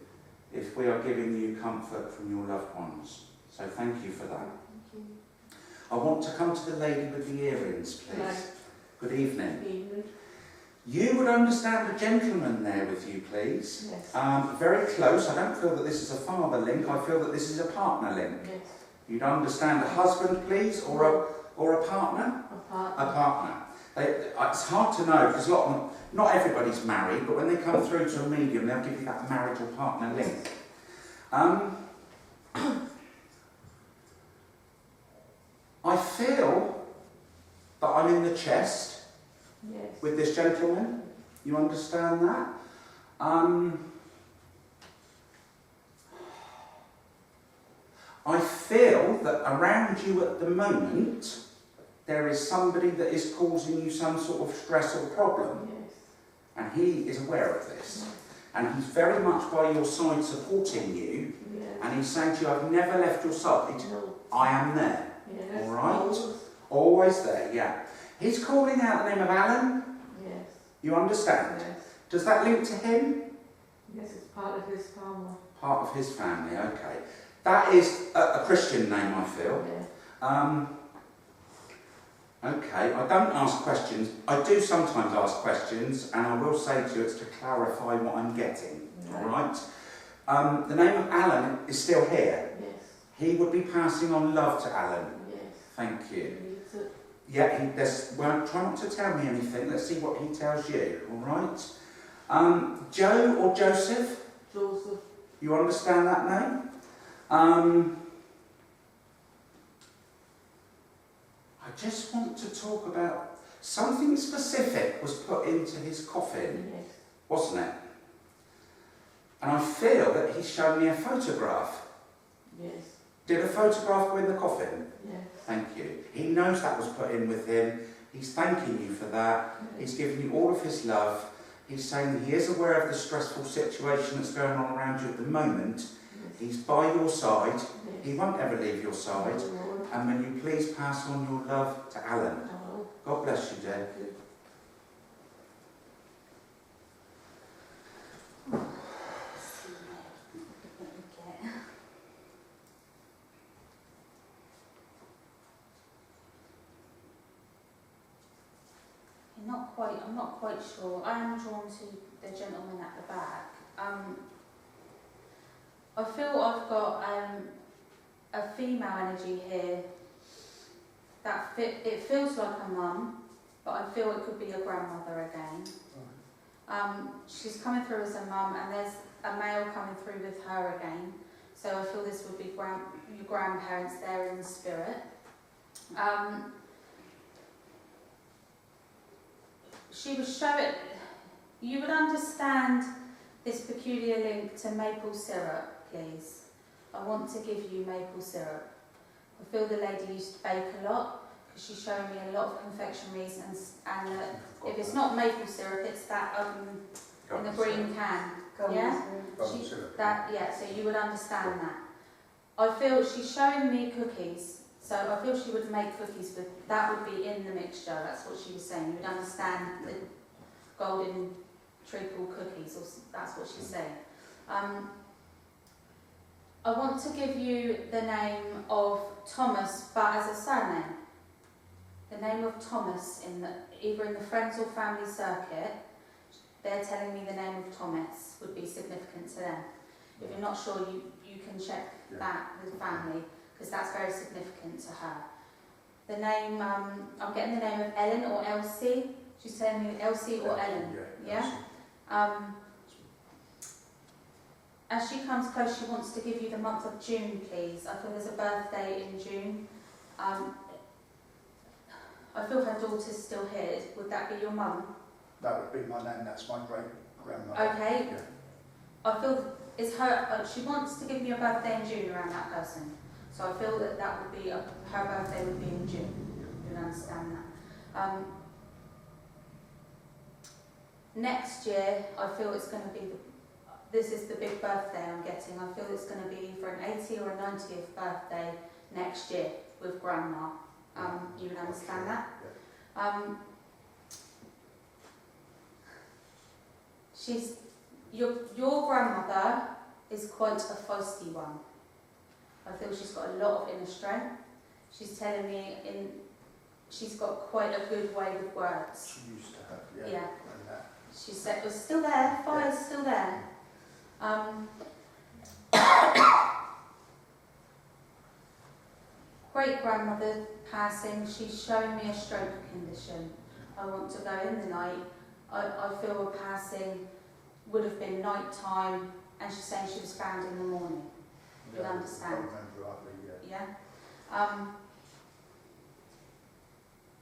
if we are giving you comfort from your loved ones. So thank you for that. Thank you. I want to come to the lady with the earrings, please. Hello. Good evening. Evening. You would understand a gentleman there with you, please. Yes. Very close. I don't feel that this is a father link. I feel that this is a partner link. Yes. You'd understand a husband, please, or a partner? Apart. A partner. It's hard to know because not everybody's married, but when they come through to a medium, they'll give you that marriage or partner link. I feel that I'm in the chest Yes. with this gentleman. You understand that? I feel that around you at the moment there is somebody that is causing you some sort of stress or problem, Yes. and he is aware of this, and he's very much by your side supporting you, Yes. and he's saying to you, I've never left your side, No. I am there. Yes. All right. Always. Always there, yeah. He's calling out the name of Alan. Yes. You understand? Yes. Does that link to him? Yes, it's part of his family. Part of his family, okay. That is a Christian name, I feel. Yeah. Okay, I don't ask questions. I do sometimes ask questions, and I will say to you it's to clarify what I'm getting, all right? The name of Alan is still here. Yes. He would be passing on love to Alan. Yes. Thank you. Needs it. Yeah, well, try not to tell me anything. Let's see what he tells you, all right? Joe or Joseph? Joseph. You understand that name? I just want to talk about something specific was put into his coffin, Yes. wasn't it? And I feel that he's shown me a photograph. Yes. Did a photograph go in the coffin? Yes. Thank you. He knows that was put in with him. He's thanking you for that. He's giving you all of his love. He's saying he is aware of the stressful situation that's going on around you at the moment. Yes. He's by your side. Yes. He won't ever leave your side. Lord. And will you please pass on your love to Alan? Hello. God bless you, dear. I'm not quite sure. I am drawn to the gentleman at the back. I feel I've got a female energy here that it feels like a mum, but I feel it could be a grandmother again. She's coming through as a mum, and there's a male coming through with her again. So I feel this would be your grandparents there in spirit. She was showing, you would understand this peculiar link to maple syrup, please. I want to give you maple syrup. I feel the lady used to bake a lot, because she's showing me a lot of confectionaries, and if it's not maple syrup, it's that in the green can. Yeah? So you would understand that. I feel she's showing me cookies. So I feel she would make cookies with, that would be in the mixture, that's what she was saying. You would understand the golden treacle cookies, or that's what she's saying. I want to give you the name of Thomas, but as a surname. The name of Thomas, either in the friends or family circuit, they're telling me the name of Thomas would be significant to them. If you're not sure, you can check that with family, because that's very significant to her. The name, I'm getting the name of Ellen or Elsie. She's telling me Elsie or Ellen. Yeah? As she comes close, she wants to give you the month of June, please. I feel there's a birthday in June. I feel her daughter's still here. Would that be your mum? That would be my name, that's my great-grandmother. Okay. Yeah. I feel it's her, she wants to give me a birthday in June around that person. So I feel that would be, her birthday would be in June. You can understand that. Next year, I feel it's going to be, this is the big birthday I'm getting. I feel it's going to be for an 80th or a 90th birthday next year with Grandma. You would understand that? Your grandmother is quite a feisty one. I feel she's got a lot of inner strength. She's telling me she's got quite a good way with words. She used to have, Yeah. And that. She said it was still there, fire's still there. Great grandmother passing, she's showing me a stroke condition. I want to go in the night. I feel a passing would have been night time, and she's saying she was found in the morning. You'll understand. I remember rightly, Yeah.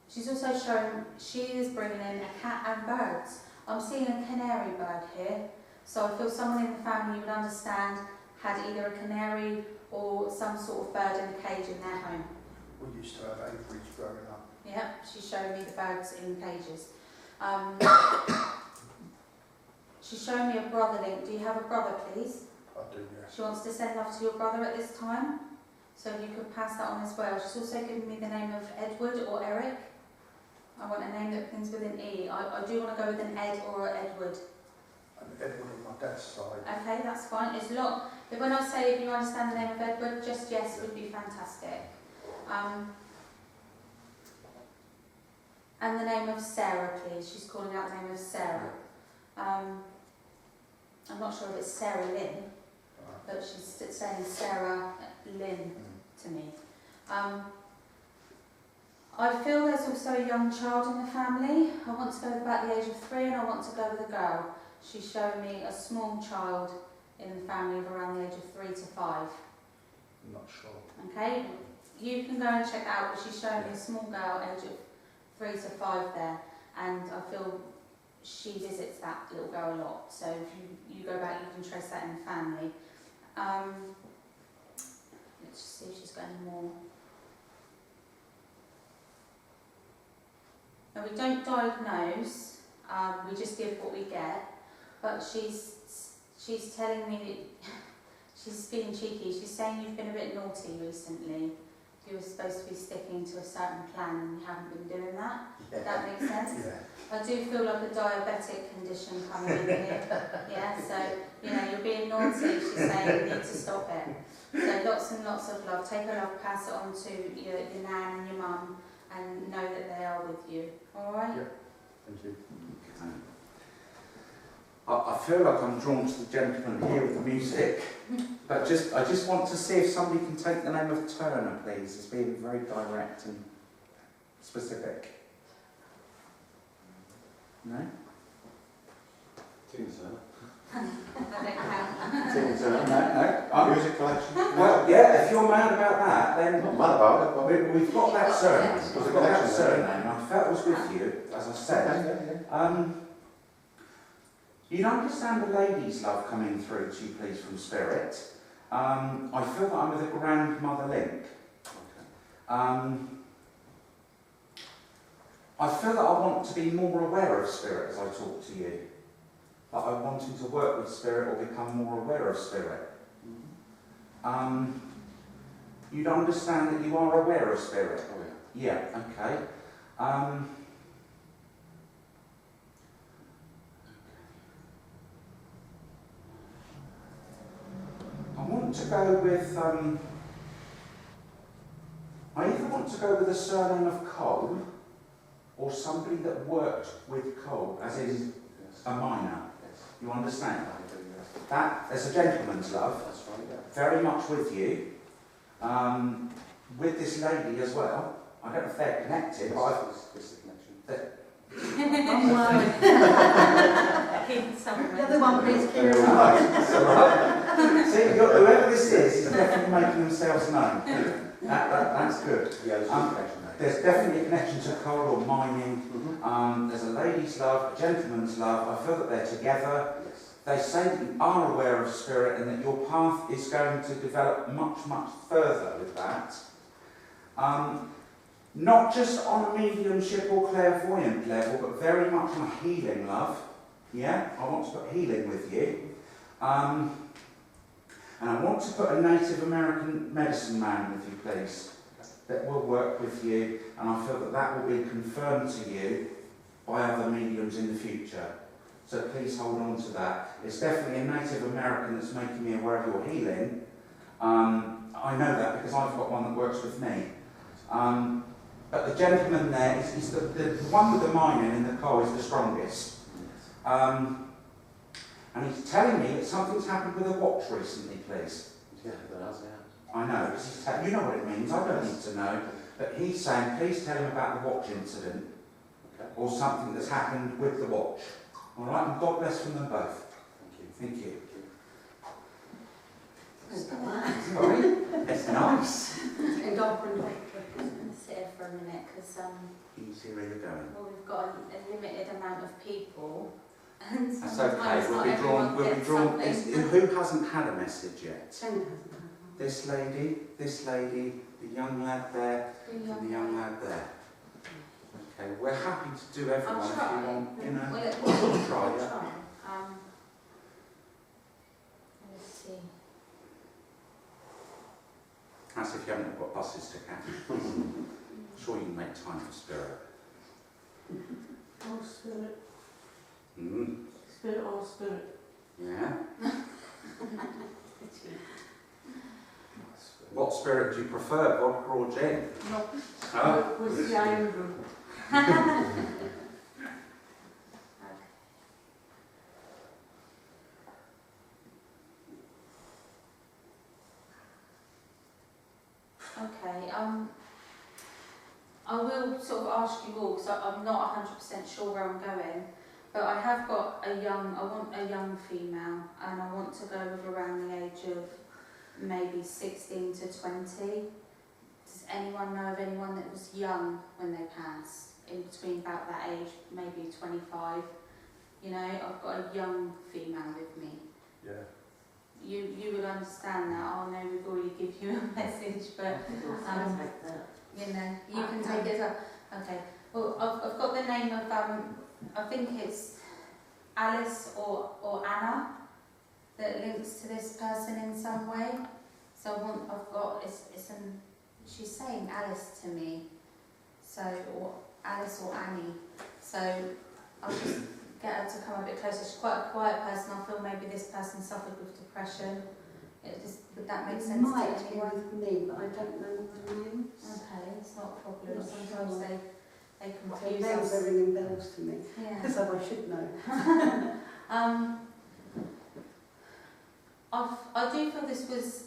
She's also shown she is bringing in a cat and birds. I'm seeing a canary bird here, so I feel someone in the family would understand had either a canary or some sort of bird in a cage in their home. We used to have aviaries growing up. Yeah, she's showing me the birds in cages. She's showing me a brother link. Do you have a brother, please? I do, yes. She wants to send love to your brother at this time, so you could pass that on as well. She's also given me the name of Edward or Eric. I want a name that begins with an E. I do want to go with an Ed or an Edward. And Edward on my dad's side. Okay, that's fine. It's not. But when I say if you understand the name of Edward, just yes would be fantastic. And the name of Sarah, please. She's calling out the name of Sarah. I'm not sure if it's Sarah Lynn, but she's saying Sarah Lynn to me. I feel there's also a young child in the family. I want to go with about the age of 3, and I want to go with a girl. She's showing me a small child in the family of around the age of 3 to 5. I'm not sure. Okay, you can go and check out, but she's showing me a small girl, age of 3 to 5 there, and I feel she visits that little girl a lot. So if you go back, you can trace that in the family. Let's just see if she's got any more. Now we don't diagnose, we just give what we get, but she's telling me that she's being cheeky. She's saying you've been a bit naughty recently. You were supposed to be sticking to a certain plan and you haven't been doing that. Yeah. That makes sense? Yeah. I do feel like a diabetic condition coming in here. Yeah, so, you're being naughty, she's saying you need to stop it. So lots and lots of love. Take her love, pass it on to your nan and your mum, and know that they are with you. Alright? Yeah. Thank you. Okay. I feel like I'm drawn to the gentleman here with the music, but I just want to see if somebody can take the name of Turner, please, as being very direct and specific. No? Tina Turner. I don't count. Tina Turner. No. Music collection. Well, yeah, if you're mad about that, then Not mad about it. we've got that surname. Yes. We've got that surname. I felt it was with you, as I said. You'd understand the lady's love coming through to you, please, from Spirit. I feel that I'm with a grandmother link. I feel that I want to be more aware of Spirit as I talk to you. That I'm wanting to work with Spirit or become more aware of Spirit. You'd understand that you are aware of Spirit. Oh yeah. Yeah, okay. I want to go with, I either want to go with the surname of Cole or somebody that worked with Cole, as in Yes. a miner. Yes. You understand? I do, yes. That, as a gentleman's love, That's right, yeah. very much with you. With this lady as well. I don't know if they're connected, but I This is the connection. The other one, please, Kieran. That's all right. See, whoever this is definitely making themselves known. That's good. Yeah, there's a connection there. There's definitely a connection to coal or mining. Mm-hmm. There's a lady's love, a gentleman's love. I feel that they're together. Yes. They say that you are aware of Spirit and that your path is going to develop much, much further with that. Not just on a mediumship or clairvoyant level, but very much on a healing love. Yeah, I want to put healing with you. And I want to put a Native American medicine man with you, please. that will work with you, and I feel that that will be confirmed to you by other mediums in the future. So please hold on to that. It's definitely a Native American that's making me aware of your healing. I know that because I've got one that works with me. But the gentleman there, is the one with the mining in the car is the strongest. And he's telling me that something's happened with a watch recently, please. Yeah, that has, yeah. I know, because you know what it means, I don't need to know. But he's saying, please tell him about the watch incident. Okay. Or something that's happened with the watch. All right, and God bless from them both. Thank you. Thank you. Sorry. Sorry, it's nice. And God from I'm going to sit here for a minute because You can see where you're going. well, we've got a limited amount of people, and That's sometimes okay, not we'll be drawn, everyone we'll be gets drawn. something. Who hasn't had a message yet? Shane hasn't had This lady, the young lad there, and the young lad there. Okay, we're happy to do everyone I'll if try. you want, you know. We'll Try, I'll yeah. try. Let's see. That's if you haven't got buses to catch. Sure you can make time for spirit. Oh, spirit. Mm. Spirit or spirit. Yeah. What spirit do you prefer, vodka or gin? No. Oh. With the iron room. Okay, I will sort of ask you all, because I'm not 100% sure where I'm going, but I have got I want a young female, and I want to go with around the age of maybe 16 to 20. Does anyone know of anyone that was young when they passed, in between about that age, maybe 25? You know, I've got a young female with me. Yeah. You would understand that. Oh no, we've already given you a message, but you know, you can take it as well. Okay. Well, I've got the name of I think it's Alice or Anna that links to this person in some way. So I've got she's saying Alice to me. So or Alice or Annie. So I'll just get her to come a bit closer. She's quite a quiet person. I feel maybe this person suffered with depression. Would that make sense It might to be anyone? with me, but I don't know the names. Okay, it's not a problem. Not Sometimes sure. they So confuse names us. are ringing bells to me, Yeah. so I should know. I do feel this was.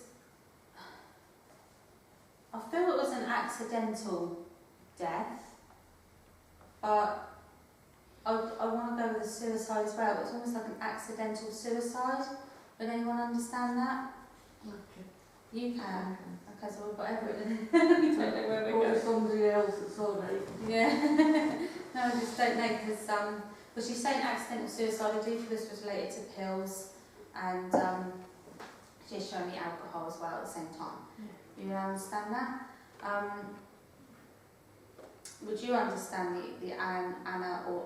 I feel it was an accidental death, but I want to go with a suicide as well. It's almost like an accidental suicide. Would anyone understand that? Okay. You can. Okay, so we've got everything. We don't know where we're Or going. somebody else that's alright. Yeah. No, I just don't know because well, she's saying accidental suicide. I do feel this was related to pills, and she's showing me alcohol as well at the same time. Yeah. You understand that? Would you understand the Anna or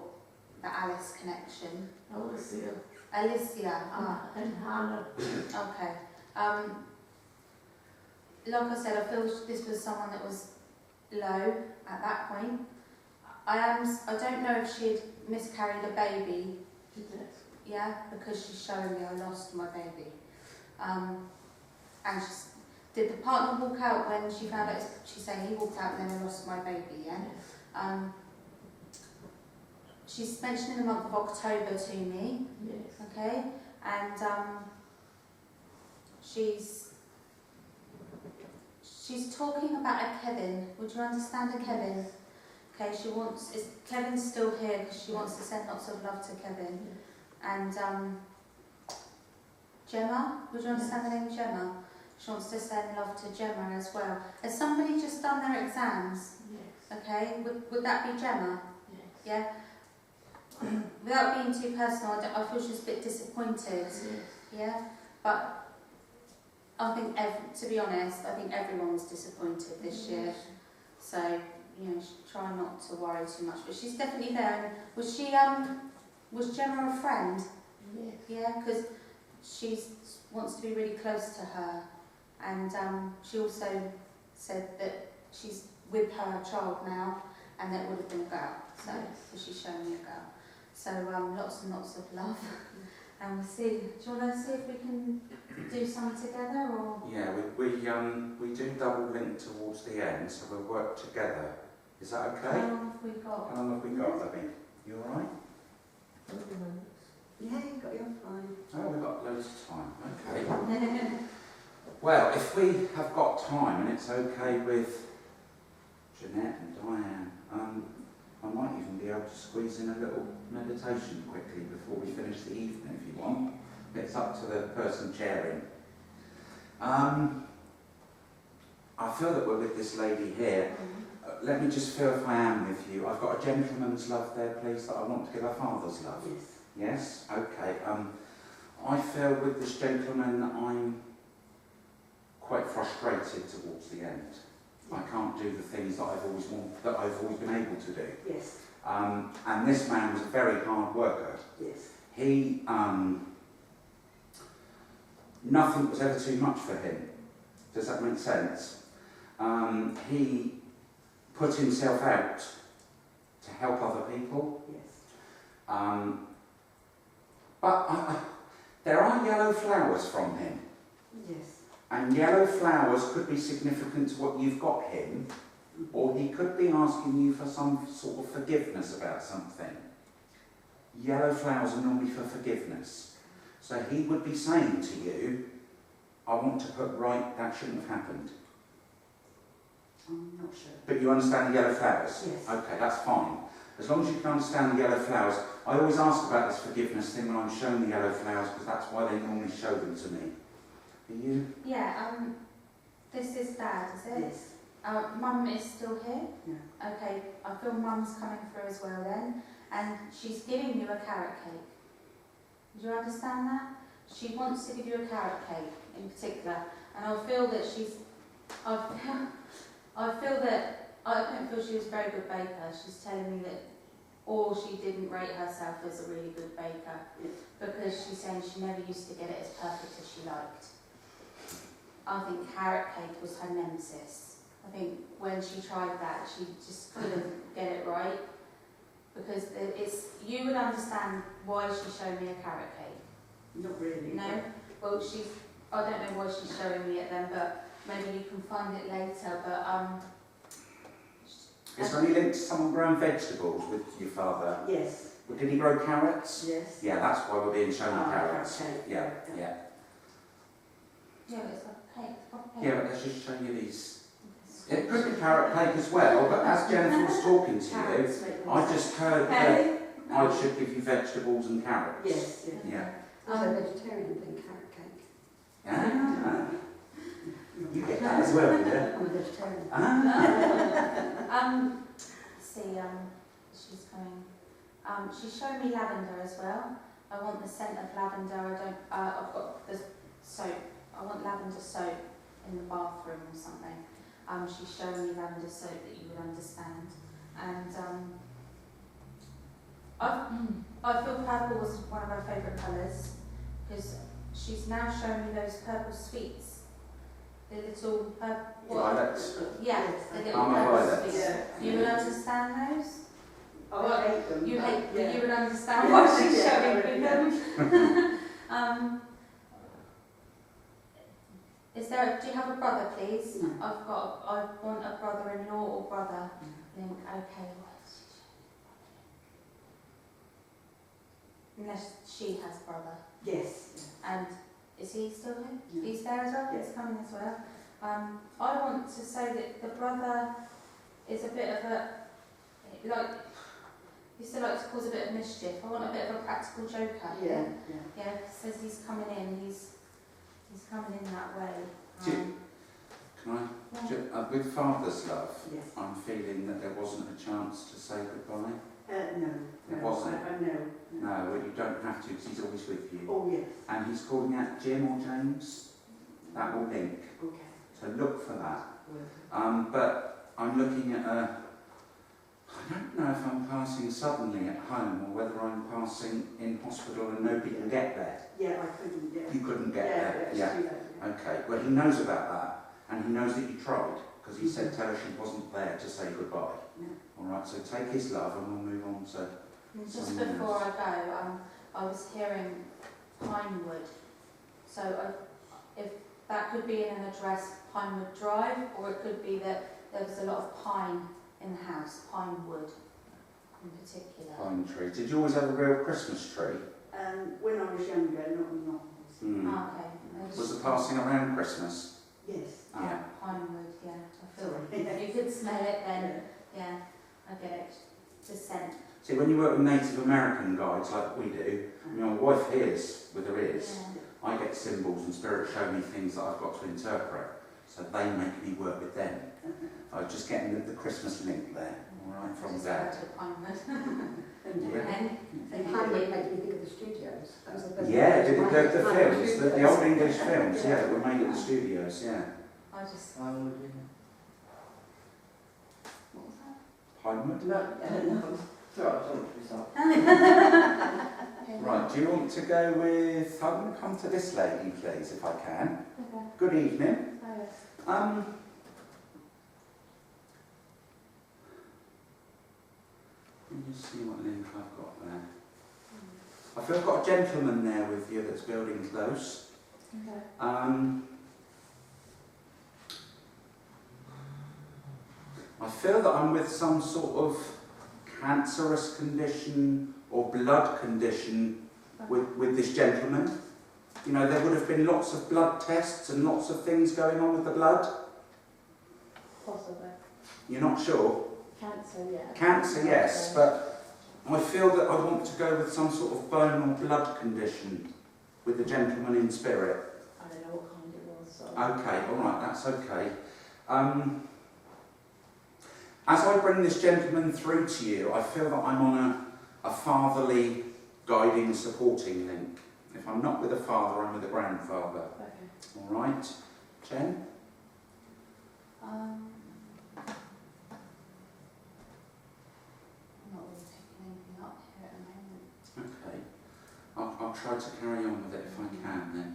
the Alice connection? Alicia. Alicia. Ah. And Hannah. Okay. Like I said, I feel this was someone that was low at that point. I don't know if she'd miscarried a baby. She did. Yeah, because she's showing me I lost my baby. And did the partner walk out when she found out? She's saying he walked out and then I lost my baby. Yeah. Yes. She's mentioning the month of October to me. Yes. Okay, and she's talking about a Kevin. Would you understand a Kevin? Okay, Kevin's still here because she wants to send lots of love to Kevin. And Gemma, would you understand the name Gemma? She wants to send love to Gemma as well. Has somebody just done their exams? Yes. Okay, would that be Gemma? Yes. Yeah. Without being too personal, I feel she's a bit disappointed. Yes. Yeah, but I think, to be honest, I think everyone was disappointed this year. So, you know, try not to worry too much. But she's definitely there. And was Gemma a friend? Yes. Yeah, because she wants to be really close to her. And she also said that she's with her child now, and it would have been a girl. So she's showing me a girl. So lots and lots of love. And we'll see. Do you want to see if we can do some together, or? Yeah, we do double link towards the end, so we'll work together. Is that okay? How long have we got? How long have we got, Libby? You all right? Yeah, you got your fine. Oh, we've got loads of time. Okay. Well, if we have got time and it's okay with Jeanette and Diane, I might even be able to squeeze in a little meditation quickly before we finish the evening, if you want. It's up to the person chairing. I feel that we're with this lady here. Let me just feel if I am with you. I've got a gentleman's love there, please, that I want to give a father's love. Yes. Yes? Okay. I feel with this gentleman I'm quite frustrated towards the end. I can't do the things that I've always been able to do. Yes. And this man was a very hard worker. Yes. He, nothing was ever too much for him. Does that make sense? He put himself out to help other people. Yes. But there are yellow flowers from him. Yes. And yellow flowers could be significant to what you've got him, or he could be asking you for some sort of forgiveness about something. Yellow flowers are normally for forgiveness. So he would be saying to you, I want to put right, that shouldn't have happened. I'm not sure. But you understand the yellow flowers? Yes. Okay, that's fine. As long as you can understand the yellow flowers. I always ask about this forgiveness thing when I'm shown the yellow flowers, because that's why they normally show them to me. Are you? Yeah, this is Dad, is it? Yes. Mum is still here? No. Okay, I feel Mum's coming through as well then, and she's giving you a carrot cake. Do you understand that? She wants to give you a carrot cake in particular, and I feel that I don't feel she was a very good baker. She's telling me that, or she didn't rate herself as a really good baker, because she's saying she never used to get it as perfect as she liked. I think carrot cake was her nemesis. I think when she tried that, she just couldn't get it right, because you would understand why she showed me a carrot cake. Not really. No? Well, I don't know why she's showing me it then, but maybe you can find it later, but Is there any link to someone growing vegetables with your father? Yes. Did he grow carrots? Yes. Yeah, that's why we're being shown the carrots. Okay. Yeah, yeah. yeah, it's like cake, it's proper cake. Yeah, but let's just show you these. It could be carrot cake as well, but as Jennifer was talking to Carrots you, make I more just heard that I should give you vegetables and carrots. Yes. Yes. Yeah. Also a vegetarian thing, carrot cake. Ah. You get that as well, yeah? I'm a vegetarian. Ah. See, she's coming. She's showing me lavender as well. I want the scent of lavender. I've got the soap. I want lavender soap in the bathroom or something. She's showing me lavender soap that you would understand. And I feel purple was one of her favourite colours, because she's now showing me those purple sweets. The little purple... Violets. Yeah, the little I'm a purple violet. sweets. Yeah. You would understand those? Oh, I hate them. You hate, Yeah. you would understand why she's Yeah, showing me them. Do you have a brother, please? No. I want a brother-in-law or brother. Link, okay. Unless she has a brother. Yes. And is he still here? Yeah. He's there as well? Yeah. He's coming as well. I want to say that the brother is a bit of a, like, he still likes to cause a bit of mischief. I want a bit of a practical joker. Yeah. Yeah, says he's coming in, he's coming in that way. Do you- Can I? With father's love, Yes. I'm feeling that there wasn't a chance to say goodbye. No. It wasn't? No. No, well, you don't have to, because he's always with you. Oh, yes. And he's calling out Jim or James. That will link. Okay. So look for that. Well, But I'm looking at I don't know if I'm passing suddenly at home or whether I'm passing in hospital and nobody can get there. yeah, I couldn't. Yeah. You couldn't get there. Yeah. Okay. Well, he knows about that, and he knows that you tried, because he said tell her she wasn't there to say goodbye. Yeah. All right, so take his love and we'll move on to... Just Someone before else. I go, I was hearing Pinewood. So if that could be in an address, Pinewood Drive, or it could be that there was a lot of pine in the house, Pinewood in particular. Pine tree. Did you always have a real Christmas tree? When I was younger, not. Mm. Oh, okay. Was the passing around Christmas? Yes. Yeah. Pinewood, yeah. I feel Sorry. you could smell it then. Yeah, I get it. The scent. See, when you work with Native American guides like we do, my wife hears with her ears. Yeah. I get symbols and spirit show me things that I've got to interpret. So they make me work with them. I was just getting the Christmas link there, all right, from Just Dad. go to Pinewood. Yeah. And Pinewood made me think of the studios. That was the first Yeah, thing the that films, Pinewood the Studios. old English films, yeah, that were made at the studios, yeah. I just. I would, yeah. What was that? Pinewood? No. Sorry, I thought it was up. Right, do you want to go with, I'm going to come to this lady, please, if I can. Okay. Good evening. Oh, yes. Let me just see what link I've got there. I feel I've got a gentleman there with you that's building close. Okay. I feel that I'm with some sort of cancerous condition or blood condition with this gentleman. You know, there would have been lots of blood tests and lots of things going on with the blood. Possibly. You're not sure? Cancer, yeah. Cancer, yes, but I feel that I want to go with some sort of bone or blood condition with the gentleman in spirit. I don't know what kind it was. So. Okay, all right, that's okay. As I bring this gentleman through to you, I feel that I'm on a fatherly, guiding, supporting link. If I'm not with a father, I'm with a grandfather. Okay. All right, Jen? I'm not really picking anything up here at the moment. Okay. I'll try to carry on with it if I can then.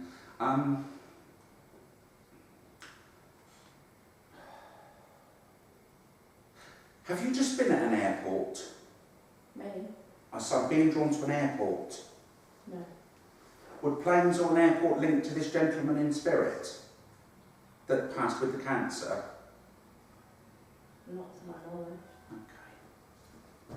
Have you just been at an airport? Me? So I'm being drawn to an airport. No. Would planes or an airport link to this gentleman in spirit that passed with the cancer? Not to my knowledge. Okay.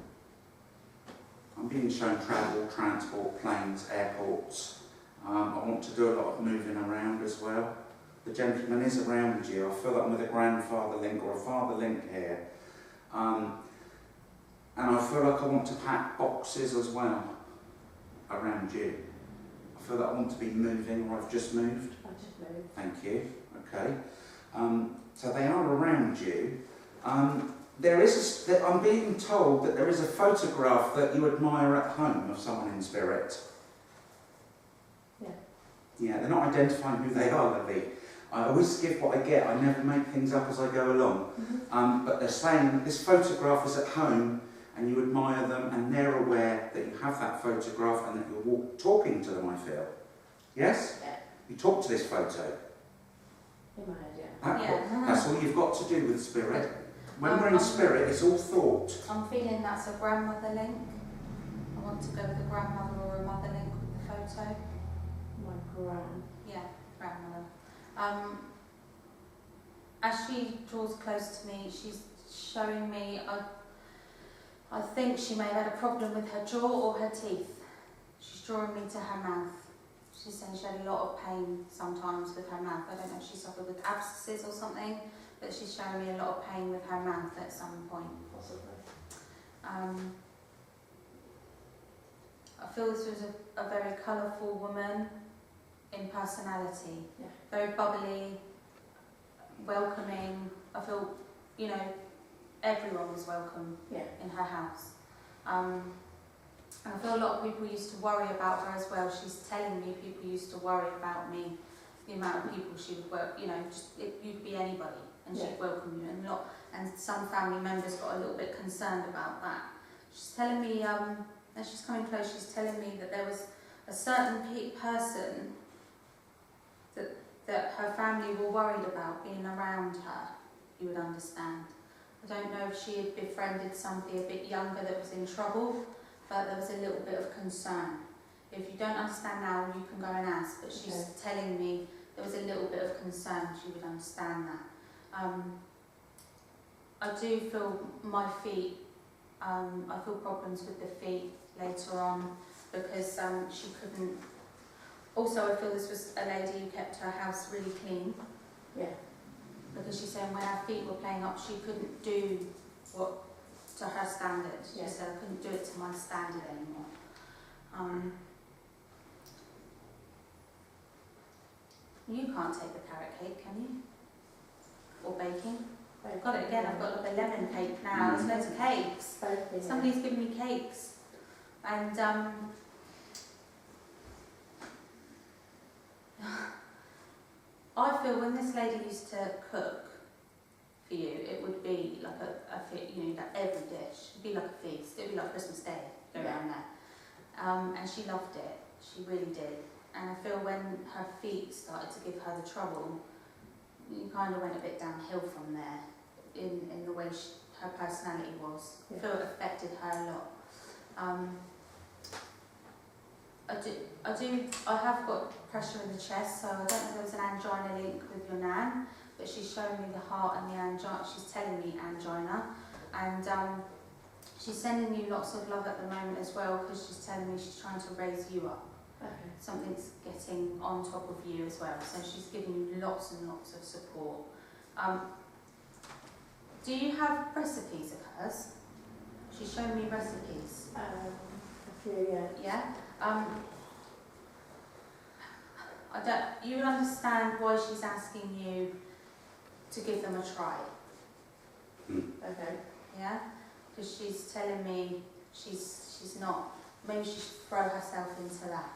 I'm being shown travel, transport, planes, airports. I want to do a lot of moving around as well. The gentleman is around you. I feel like I'm with a grandfather link or a father link here. And I feel like I want to pack boxes as well around you. I feel that I want to be moving, or I've just moved. I just moved. Thank you. Okay. So they are around you. There is. I'm being told that there is a photograph that you admire at home of someone in spirit. Yeah. Yeah. They're not identifying who they are, Lily. I always give what I get. I never make things up as I go along. Mm-hmm. But they're saying that this photograph is at home and you admire them and they're aware that you have that photograph and that you're talking to them, I feel. Yes? Yeah. You talk to this photo. In my head, yeah. That's all you've got to do with spirit. When we're in spirit, it's all thought. I'm feeling that's a grandmother link. I want to go with a grandmother or a mother link with the photo. My gran. Yeah, grandmother. As she draws close to me, she's showing me, I think she may have had a problem with her jaw or her teeth. She's drawing me to her mouth. She's saying she had a lot of pain sometimes with her mouth. I don't know if she suffered with abscesses or something, but she's showing me a lot of pain with her mouth at some point. Possibly. I feel this was a very colourful woman in personality. Yeah. Very bubbly, welcoming. I feel, you know, everyone was welcome Yeah. in her house. And I feel a lot of people used to worry about her as well. She's telling me people used to worry about me, the amount of people she would work, you know, you'd be anybody and she'd welcome you. And some family members got a little bit concerned about that. She's telling me, as she's coming close, she's telling me that there was a certain person that her family were worried about being around her. you would understand. I don't know if she had befriended somebody a bit younger that was in trouble, but there was a little bit of concern. If you don't understand now, you can go and ask, but she's telling me there was a little bit of concern, she would understand that. I do feel my feet, I feel problems with the feet later on because she couldn't. Also, I feel this was a lady who kept her house really clean. Yeah. Because she's saying when her feet were playing up, she couldn't do what to her standard. She said, I couldn't do it to my standard anymore. You can't take the carrot cake, can you? Or baking? I've got it again, I've got like a lemon cake now. There's loads of cakes. Somebody's given me cakes. And I feel when this lady used to cook for you, it would be like like every dish. It'd be like a feast. It'd be like Christmas Day, go around there. And she loved it. She really did. And I feel when her feet started to give her the trouble, you kind of went a bit downhill from there in the way her personality was. I feel it affected her a lot. I have got pressure in the chest, so I don't know if there was an angina link with your nan, but she's showing me the heart and the angina. She's telling me angina, and she's sending you lots of love at the moment as well, because she's telling me she's trying to raise you up. Okay. Something's getting on top of you as well, so she's giving you lots and lots of support. Do you have recipes of hers? She's showing me recipes. A few, yeah. Yeah. You will understand why she's asking you to give them a try. Okay. Yeah, because she's telling me she's not. Maybe she should throw herself into that.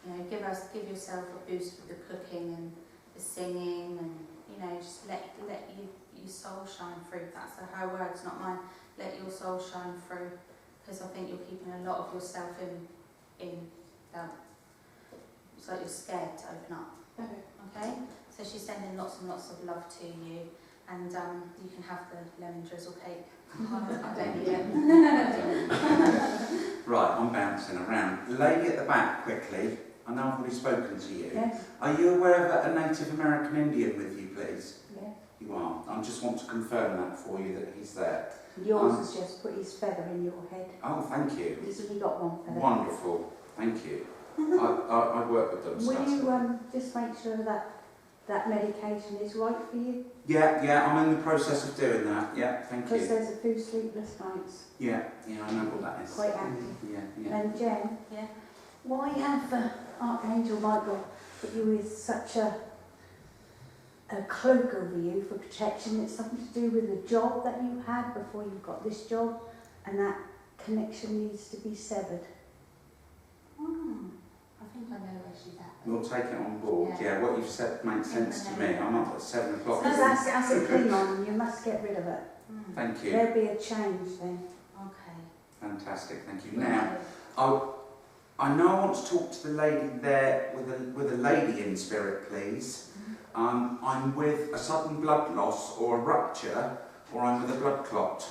You know, give yourself a boost with the cooking and the singing, and just let your soul shine through. That's her words, not mine. Let your soul shine through, because I think you're keeping a lot of yourself in that. It's like you're scared to open up. Okay. So she's sending lots and lots of love to you, and you can have the lemon drizzle cake. I don't need it. Right, I'm bouncing around. Lady at the back, quickly. I know I've already spoken to you. Yes. Are you aware of a Native American Indian with you, please? Yes. You are. I just want to confirm that for you, that he's there. Yours has just put his feather in your head. Oh, thank you. He's only got one feather. Wonderful. Thank you. I work with them. Will you just make sure that medication is right for you? Yeah, I'm in the process of doing that. Yeah, thank Because you. there's a few sleepless nights. Yeah, I know what that is. Quite active. Yeah. And Jen, Yeah. why have Archangel Michael put you with such a cloak over you for protection? It's something to do with the job that you had before you got this job, and that connection needs to be severed. I think I know where she's at. We'll take it on board. Yeah, what you've said makes sense to me. I'm up at 7 o'clock. Because that's a Klingon, you must get rid of it. Thank you. There'll be a change then. Okay. Fantastic, thank you. Now, I know I want to talk to the lady there with a lady in spirit, please. I'm with a sudden blood loss or a rupture, or I'm with a blood clot.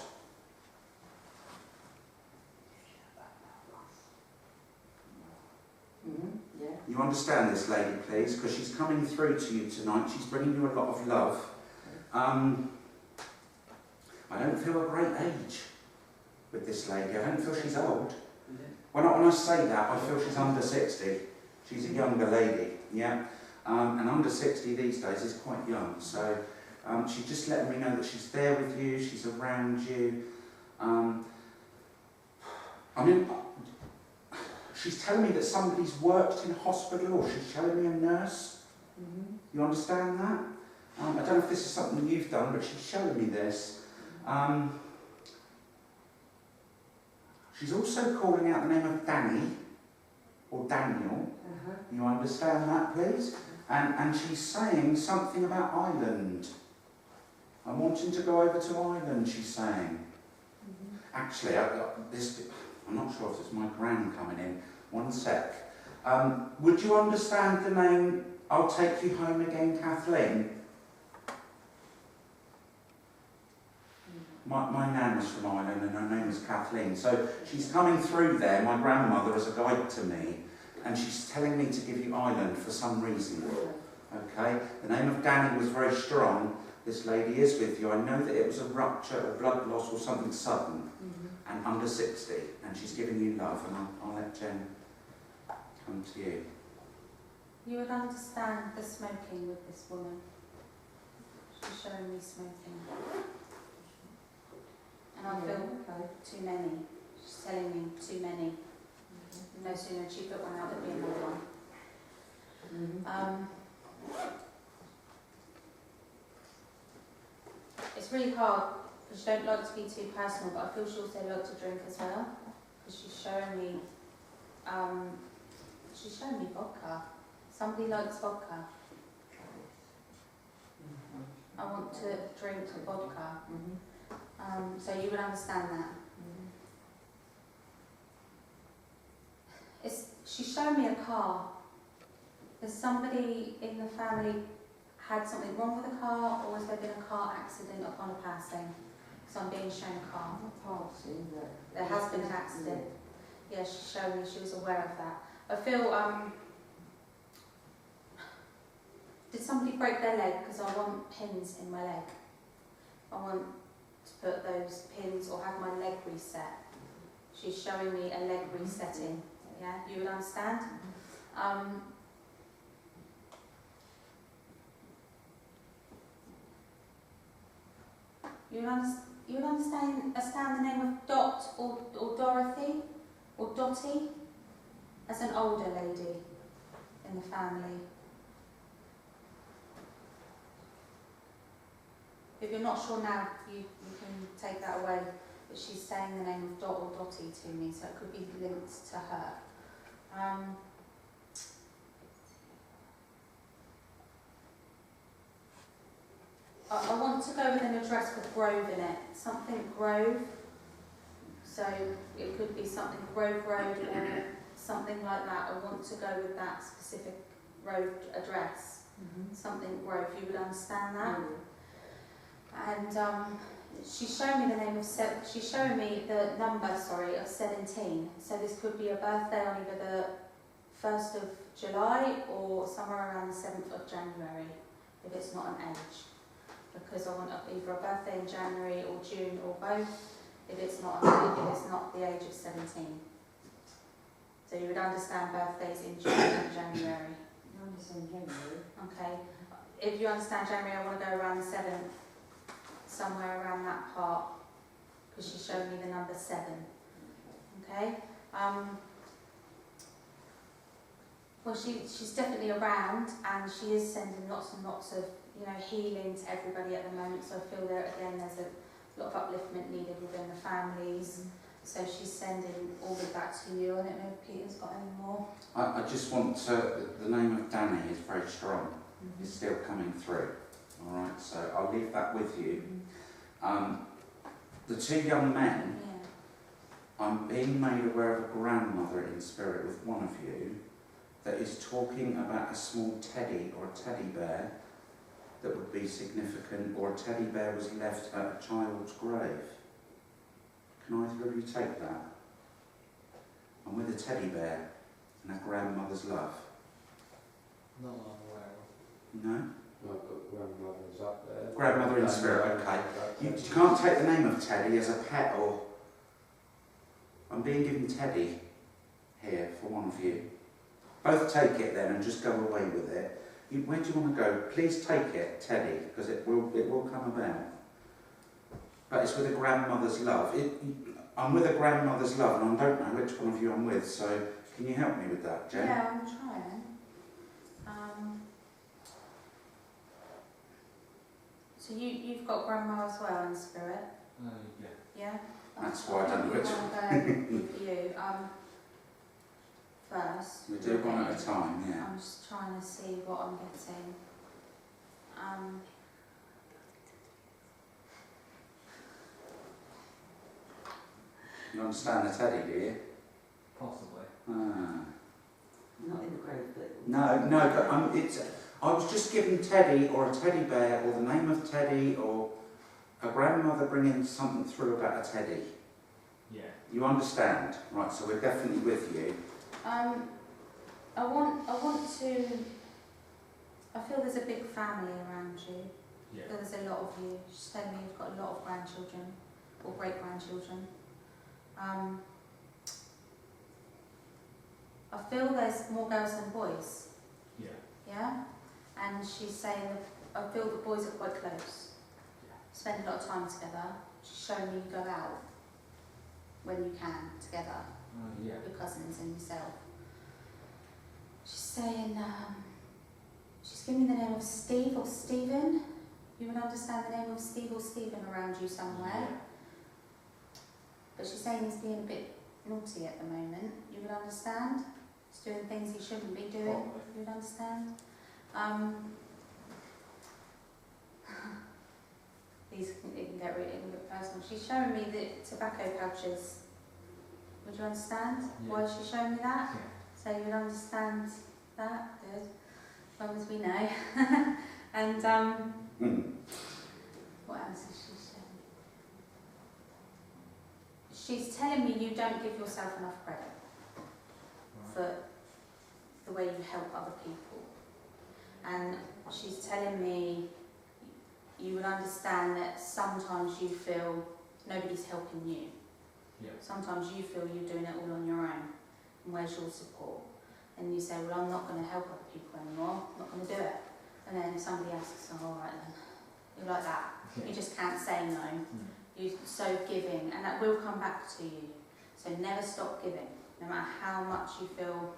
Yeah. You understand this lady, please, because she's coming through to you tonight. She's bringing you a lot of love. I don't feel a great age with this lady. I don't feel she's old. When I say that, I feel she's under 60. She's a younger lady, yeah? And under 60 these days is quite young. So she's just letting me know that she's there with you, she's around you. She's telling me that somebody's worked in hospital, or she's showing me a nurse. You understand that? I don't know if this is something you've done, but she's showing me this. She's also calling out the name of Danny, or Daniel. You understand that, please? And she's saying something about Ireland. I'm wanting to go over to Ireland, she's saying. Actually, I'm not sure if it's my gran coming in. One sec. Would you understand the name I'll Take You Home Again, Kathleen? My nan was from Ireland and her name was Kathleen. So she's coming through there, my grandmother, as a guide to me, and she's telling me to give you Ireland for some reason. Okay? The name of Danny was very strong. This lady is with you. I know that it was a rupture or blood loss or something sudden and under 60, and she's giving you love, and I'll let Jen come to you. You would understand the smoking with this woman. She's showing me smoking. And I feel too many. She's telling me too many. No sooner than she put one out, there'd be another one. It's really hard because she don't like to be too personal, but I feel she also likes to drink as well. Because she's showing me vodka. Somebody likes vodka. I want to drink vodka. So you would understand that. She's showing me a car. Has somebody in the family had something wrong with the car, or has there been a car accident upon a passing? So I'm being shown a car. There has been an accident. Yeah, she's showing me she was aware of that. I feel, did somebody break their leg? Because I want pins in my leg. I want to put those pins or have my leg reset. She's showing me a leg resetting. Yeah, you would understand? You would understand the name of Dot or Dorothy or Dottie as an older lady in the family. If you're not sure now, you can take that away. But she's saying the name of Dot or Dottie to me, so it could be linked to her. I want to go with an address with Grove in it, something Grove. So it could be something Grove Road or something like that. I want to go with that specific road address, something Grove. You would understand that? And she's showing me the name of she's showing me the number, of 17. So this could be a birthday on either the 1st of July or somewhere around the 7th of January, if it's not an age. Because I want either a birthday in January or June or both, if it's not the age of 17. So you would understand birthdays in June and January. I understand January. Okay. If you understand January, I want to go around the 7th, somewhere around that part, because she's showing me the number 7. Okay. Well, she's definitely around, and she is sending lots and lots of healing to everybody at the moment. So I feel there's a lot of upliftment needed within the families. So she's sending all of that to you. I don't know if Peter's got any more. I just want to, the name of Danny is very strong. It's still coming through. All right, so I'll leave that with you. The two young men, I'm being made aware of a grandmother in spirit with one of you that is talking about a small teddy or a teddy bear that would be significant, or a teddy bear was left at a child's grave. Can either of you take that? I'm with a teddy bear and a grandmother's love. No, I'm aware of. No? I've got grandmother's up there. Grandmother in spirit, okay. You can't take the name of Teddy as a pet, or... I'm being given Teddy here for one of you. Both take it then and just go away with it. Where do you want to go? Please take it, Teddy, because it will come about. But it's with a grandmother's love. I'm with a grandmother's love, and I don't know which one of you I'm with, so can you help me with that, Jen? Yeah, I'm trying. So you've got grandma as well in spirit? Yeah. Yeah? That's why I don't know which one. With you. First. We do one at a time, yeah. I'm just trying to see what I'm getting. You understand the Teddy, do you? Possibly. Ah. Not in the grave, but... No, but I was just given Teddy or a teddy bear or the name of Teddy or a grandmother bringing something through about a teddy. Yeah. You understand? Right, so we're definitely with you. I feel there's a big family around you. Yeah. There's a lot of you. She's telling me you've got a lot of grandchildren or great-grandchildren. I feel there's more girls than boys. Yeah. Yeah? And she's saying that I feel the boys are quite close. Spend a lot of time together. She's showing me you go out when you can together, Yeah. your cousins and yourself. She's saying, she's giving me the name of Steve or Stephen. You would understand the name of Steve or Stephen around you somewhere. Yeah. But she's saying he's being a bit naughty at the moment. You would understand? He's doing things he shouldn't be doing. Probably. You would understand? These can get really personal. She's showing me the tobacco pouches. Would you understand why she's showing me that? Yeah. So you would understand that? Good. As long as we know. And what else is she saying? She's telling me you don't give yourself enough credit for the way you help other people. And she's telling me you would understand that sometimes you feel nobody's helping you. Yeah. Sometimes you feel you're doing it all on your own. And where's your support? And you say, well, I'm not going to help other people anymore. I'm not going to do it. And then if somebody asks, oh, all right then. You're like that. Yeah. You just can't say no. You're so giving, and that will come back to you. So never stop giving. No matter how much you feel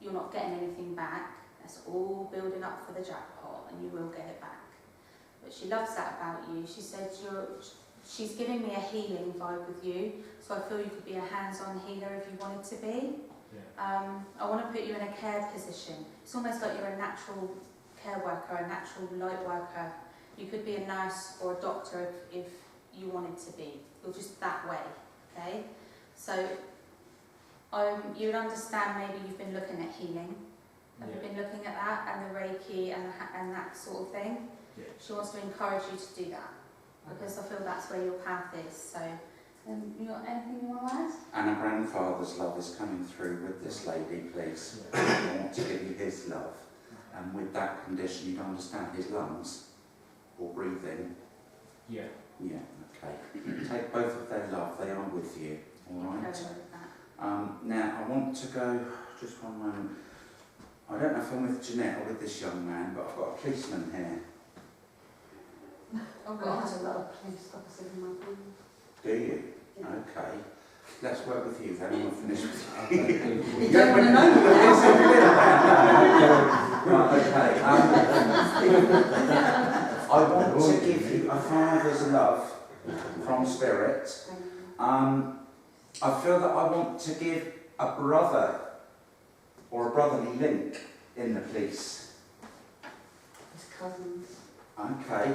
you're not getting anything back, that's all building up for the jackpot, and you will get it back. But she loves that about you. She said she's giving me a healing vibe with you, so I feel you could be a hands-on healer if you wanted to be. Yeah. I want to put you in a care position. It's almost like you're a natural care worker, a natural light worker. You could be a nurse or a doctor if you wanted to be. You're just that way, okay? So you would understand maybe you've been looking at healing. Have you been looking at that and the Reiki and that sort of thing? Yeah. She wants to encourage you to do that because I feel that's where your path is. So, you got anything you want to add? And a grandfather's love is coming through with this lady, please. Yeah. I want to give you his love. And with that condition, you'd understand his lungs or breathing. Yeah. Yeah, okay. Take both of their love, they are with you, all right? Carry on with that. Now, I want to go, just one moment. I don't know if I'm with Jeanette or with this young man, but I've got a policeman here. Oh, I God. have a lot of police officers in my family. Do you? Yeah. Okay. Let's work with you then, and we'll finish with You you. don't want to know me Right, I want to give you a father's love from spirit. I feel that I want to give a brother or a brotherly link in the police. His cousins. Okay.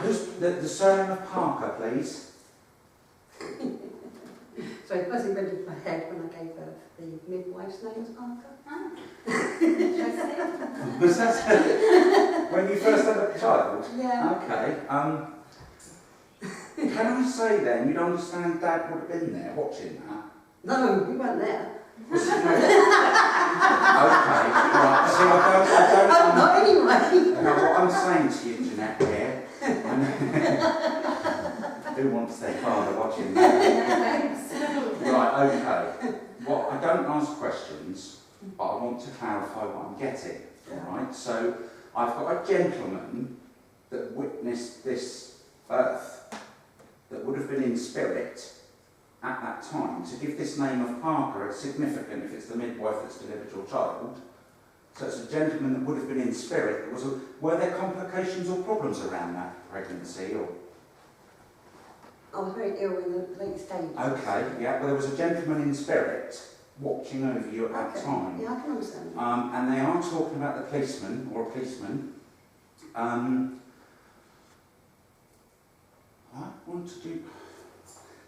Who's the surname of Parker, please? So it wasn't went into my head when I gave birth. The midwife's name was Parker. Was that when you first had a child? Yeah. Okay. Can I say then, you'd understand Dad would have been there watching that? No, we weren't there. Was it okay, right. See, I don't Not anyway. now, what I'm saying to you, Jeanette, here, who wants their father watching that? Right, okay. Well, I don't ask questions, but I want to clarify what I'm getting. All right. So I've got a gentleman that witnessed this birth that would have been in spirit at that time. To give this name of Parker, it's significant if it's the midwife that's delivered your child. So it's a gentleman that would have been in spirit. Were there complications or problems around that pregnancy? Or? I was very ill in the late stages. Okay, yeah, well there was a gentleman in spirit watching over you at that Okay. time. Yeah, I can understand. And they are talking about the policeman, or a policeman. I want to do...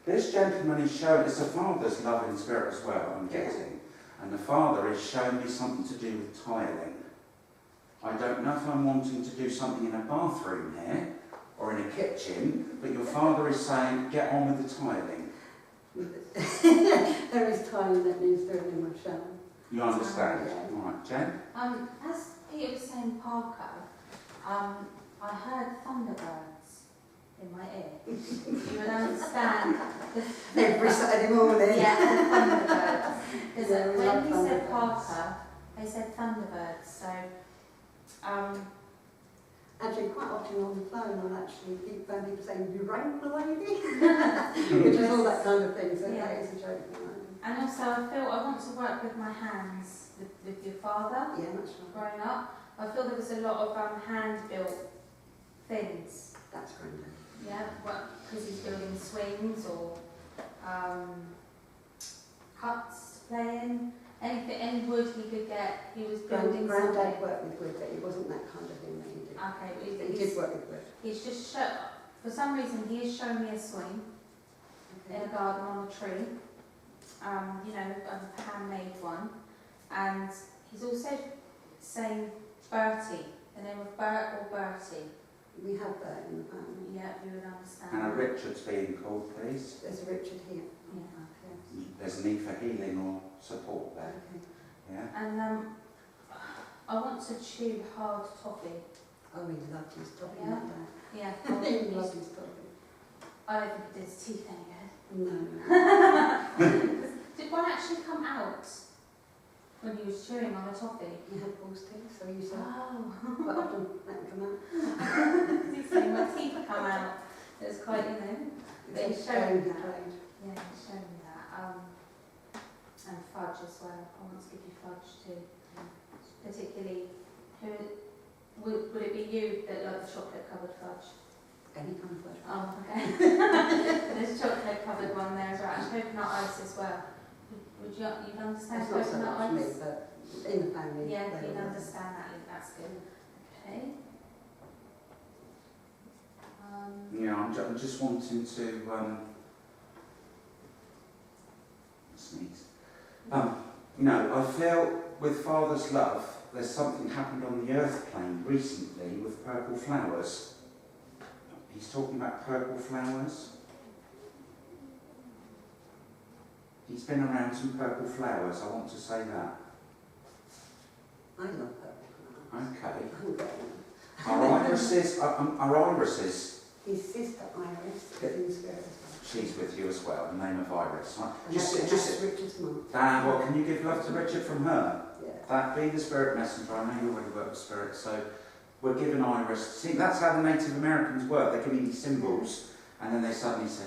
This gentleman is showing, it's a father's love in spirit as well, I'm getting. And the father is showing me something to do with tiling. I don't know if I'm wanting to do something in a bathroom here, or or in a kitchen, but your father is saying, get on with the tiling. There is tiling that needs doing in my shower. You understand? Yeah. All right, Jen? As Peter was saying Parker, I heard thunderbirds in my ear. You would understand Every Saturday morning. yeah, thunderbirds. Because Yeah, we when love he said thunderbirds. Parker, they said thunderbirds. So, Actually, quite often on the phone, I'll actually keep people saying, you rang the lady? Which is all that kind of thing, so Yeah. that is a joke. and also I feel I want to work with my hands with your father. Yeah, that's right. Growing up, I feel there was a lot of hand-built things. That's Brenda. Yeah, because he's building swings or huts to play in. Anything, any wood he could get, he was building Granddad something. worked with wood, but it wasn't that kind of thing that he did. Okay, But he did work with wood. he's just for some reason he has shown me a swing in a garden on a tree. You know, a handmade one, and he's also saying Bertie, the name of Bert or Bertie. We have that in the family. Yeah, you would understand. And a Richard's being called, please. There's a Richard here. Yeah. Okay. There's a need for healing or support there. Okay. Yeah? And I want to chew hard toffee. Oh, he loved his toffee, Yeah. not that. Yeah, He loved his toffee. I don't think it did his teeth any good. No. Did one actually come out when he was chewing on a toffee? He had false teeth, so he used to Oh, quite often let them come out. he's saying my teeth come out. It was quite, But he It's showed showing me he that. played. Yeah, he's shown me that. And fudge as well. I want to give you fudge too. Particularly, would it be you that liked the chocolate covered fudge? Any kind of fudge. Oh, okay. There's chocolate covered one there as well, and coconut ice as well. Would you understand It's not so coconut much me, ice? but in the family. Yeah, they you'd all understand that. That's good. Okay. Yeah, I'm just wanting to sneeze. I feel with Father's love, there's something happened on the earth plane recently with purple flowers. He's talking about purple flowers. He's been around some purple flowers, I want to say that. I love purple flowers. Okay. I haven't got one. Our irises, His sister Iris is in spirit as well. she's with you as well, the name of Iris. Right? And that's Richard's mum. Dan, well, can you give love to Richard from her? Yeah. That be the spirit messenger. I know you already work with spirits, so we're giving Iris. See, that's how the Native Americans work. They give me these symbols, and then they suddenly say,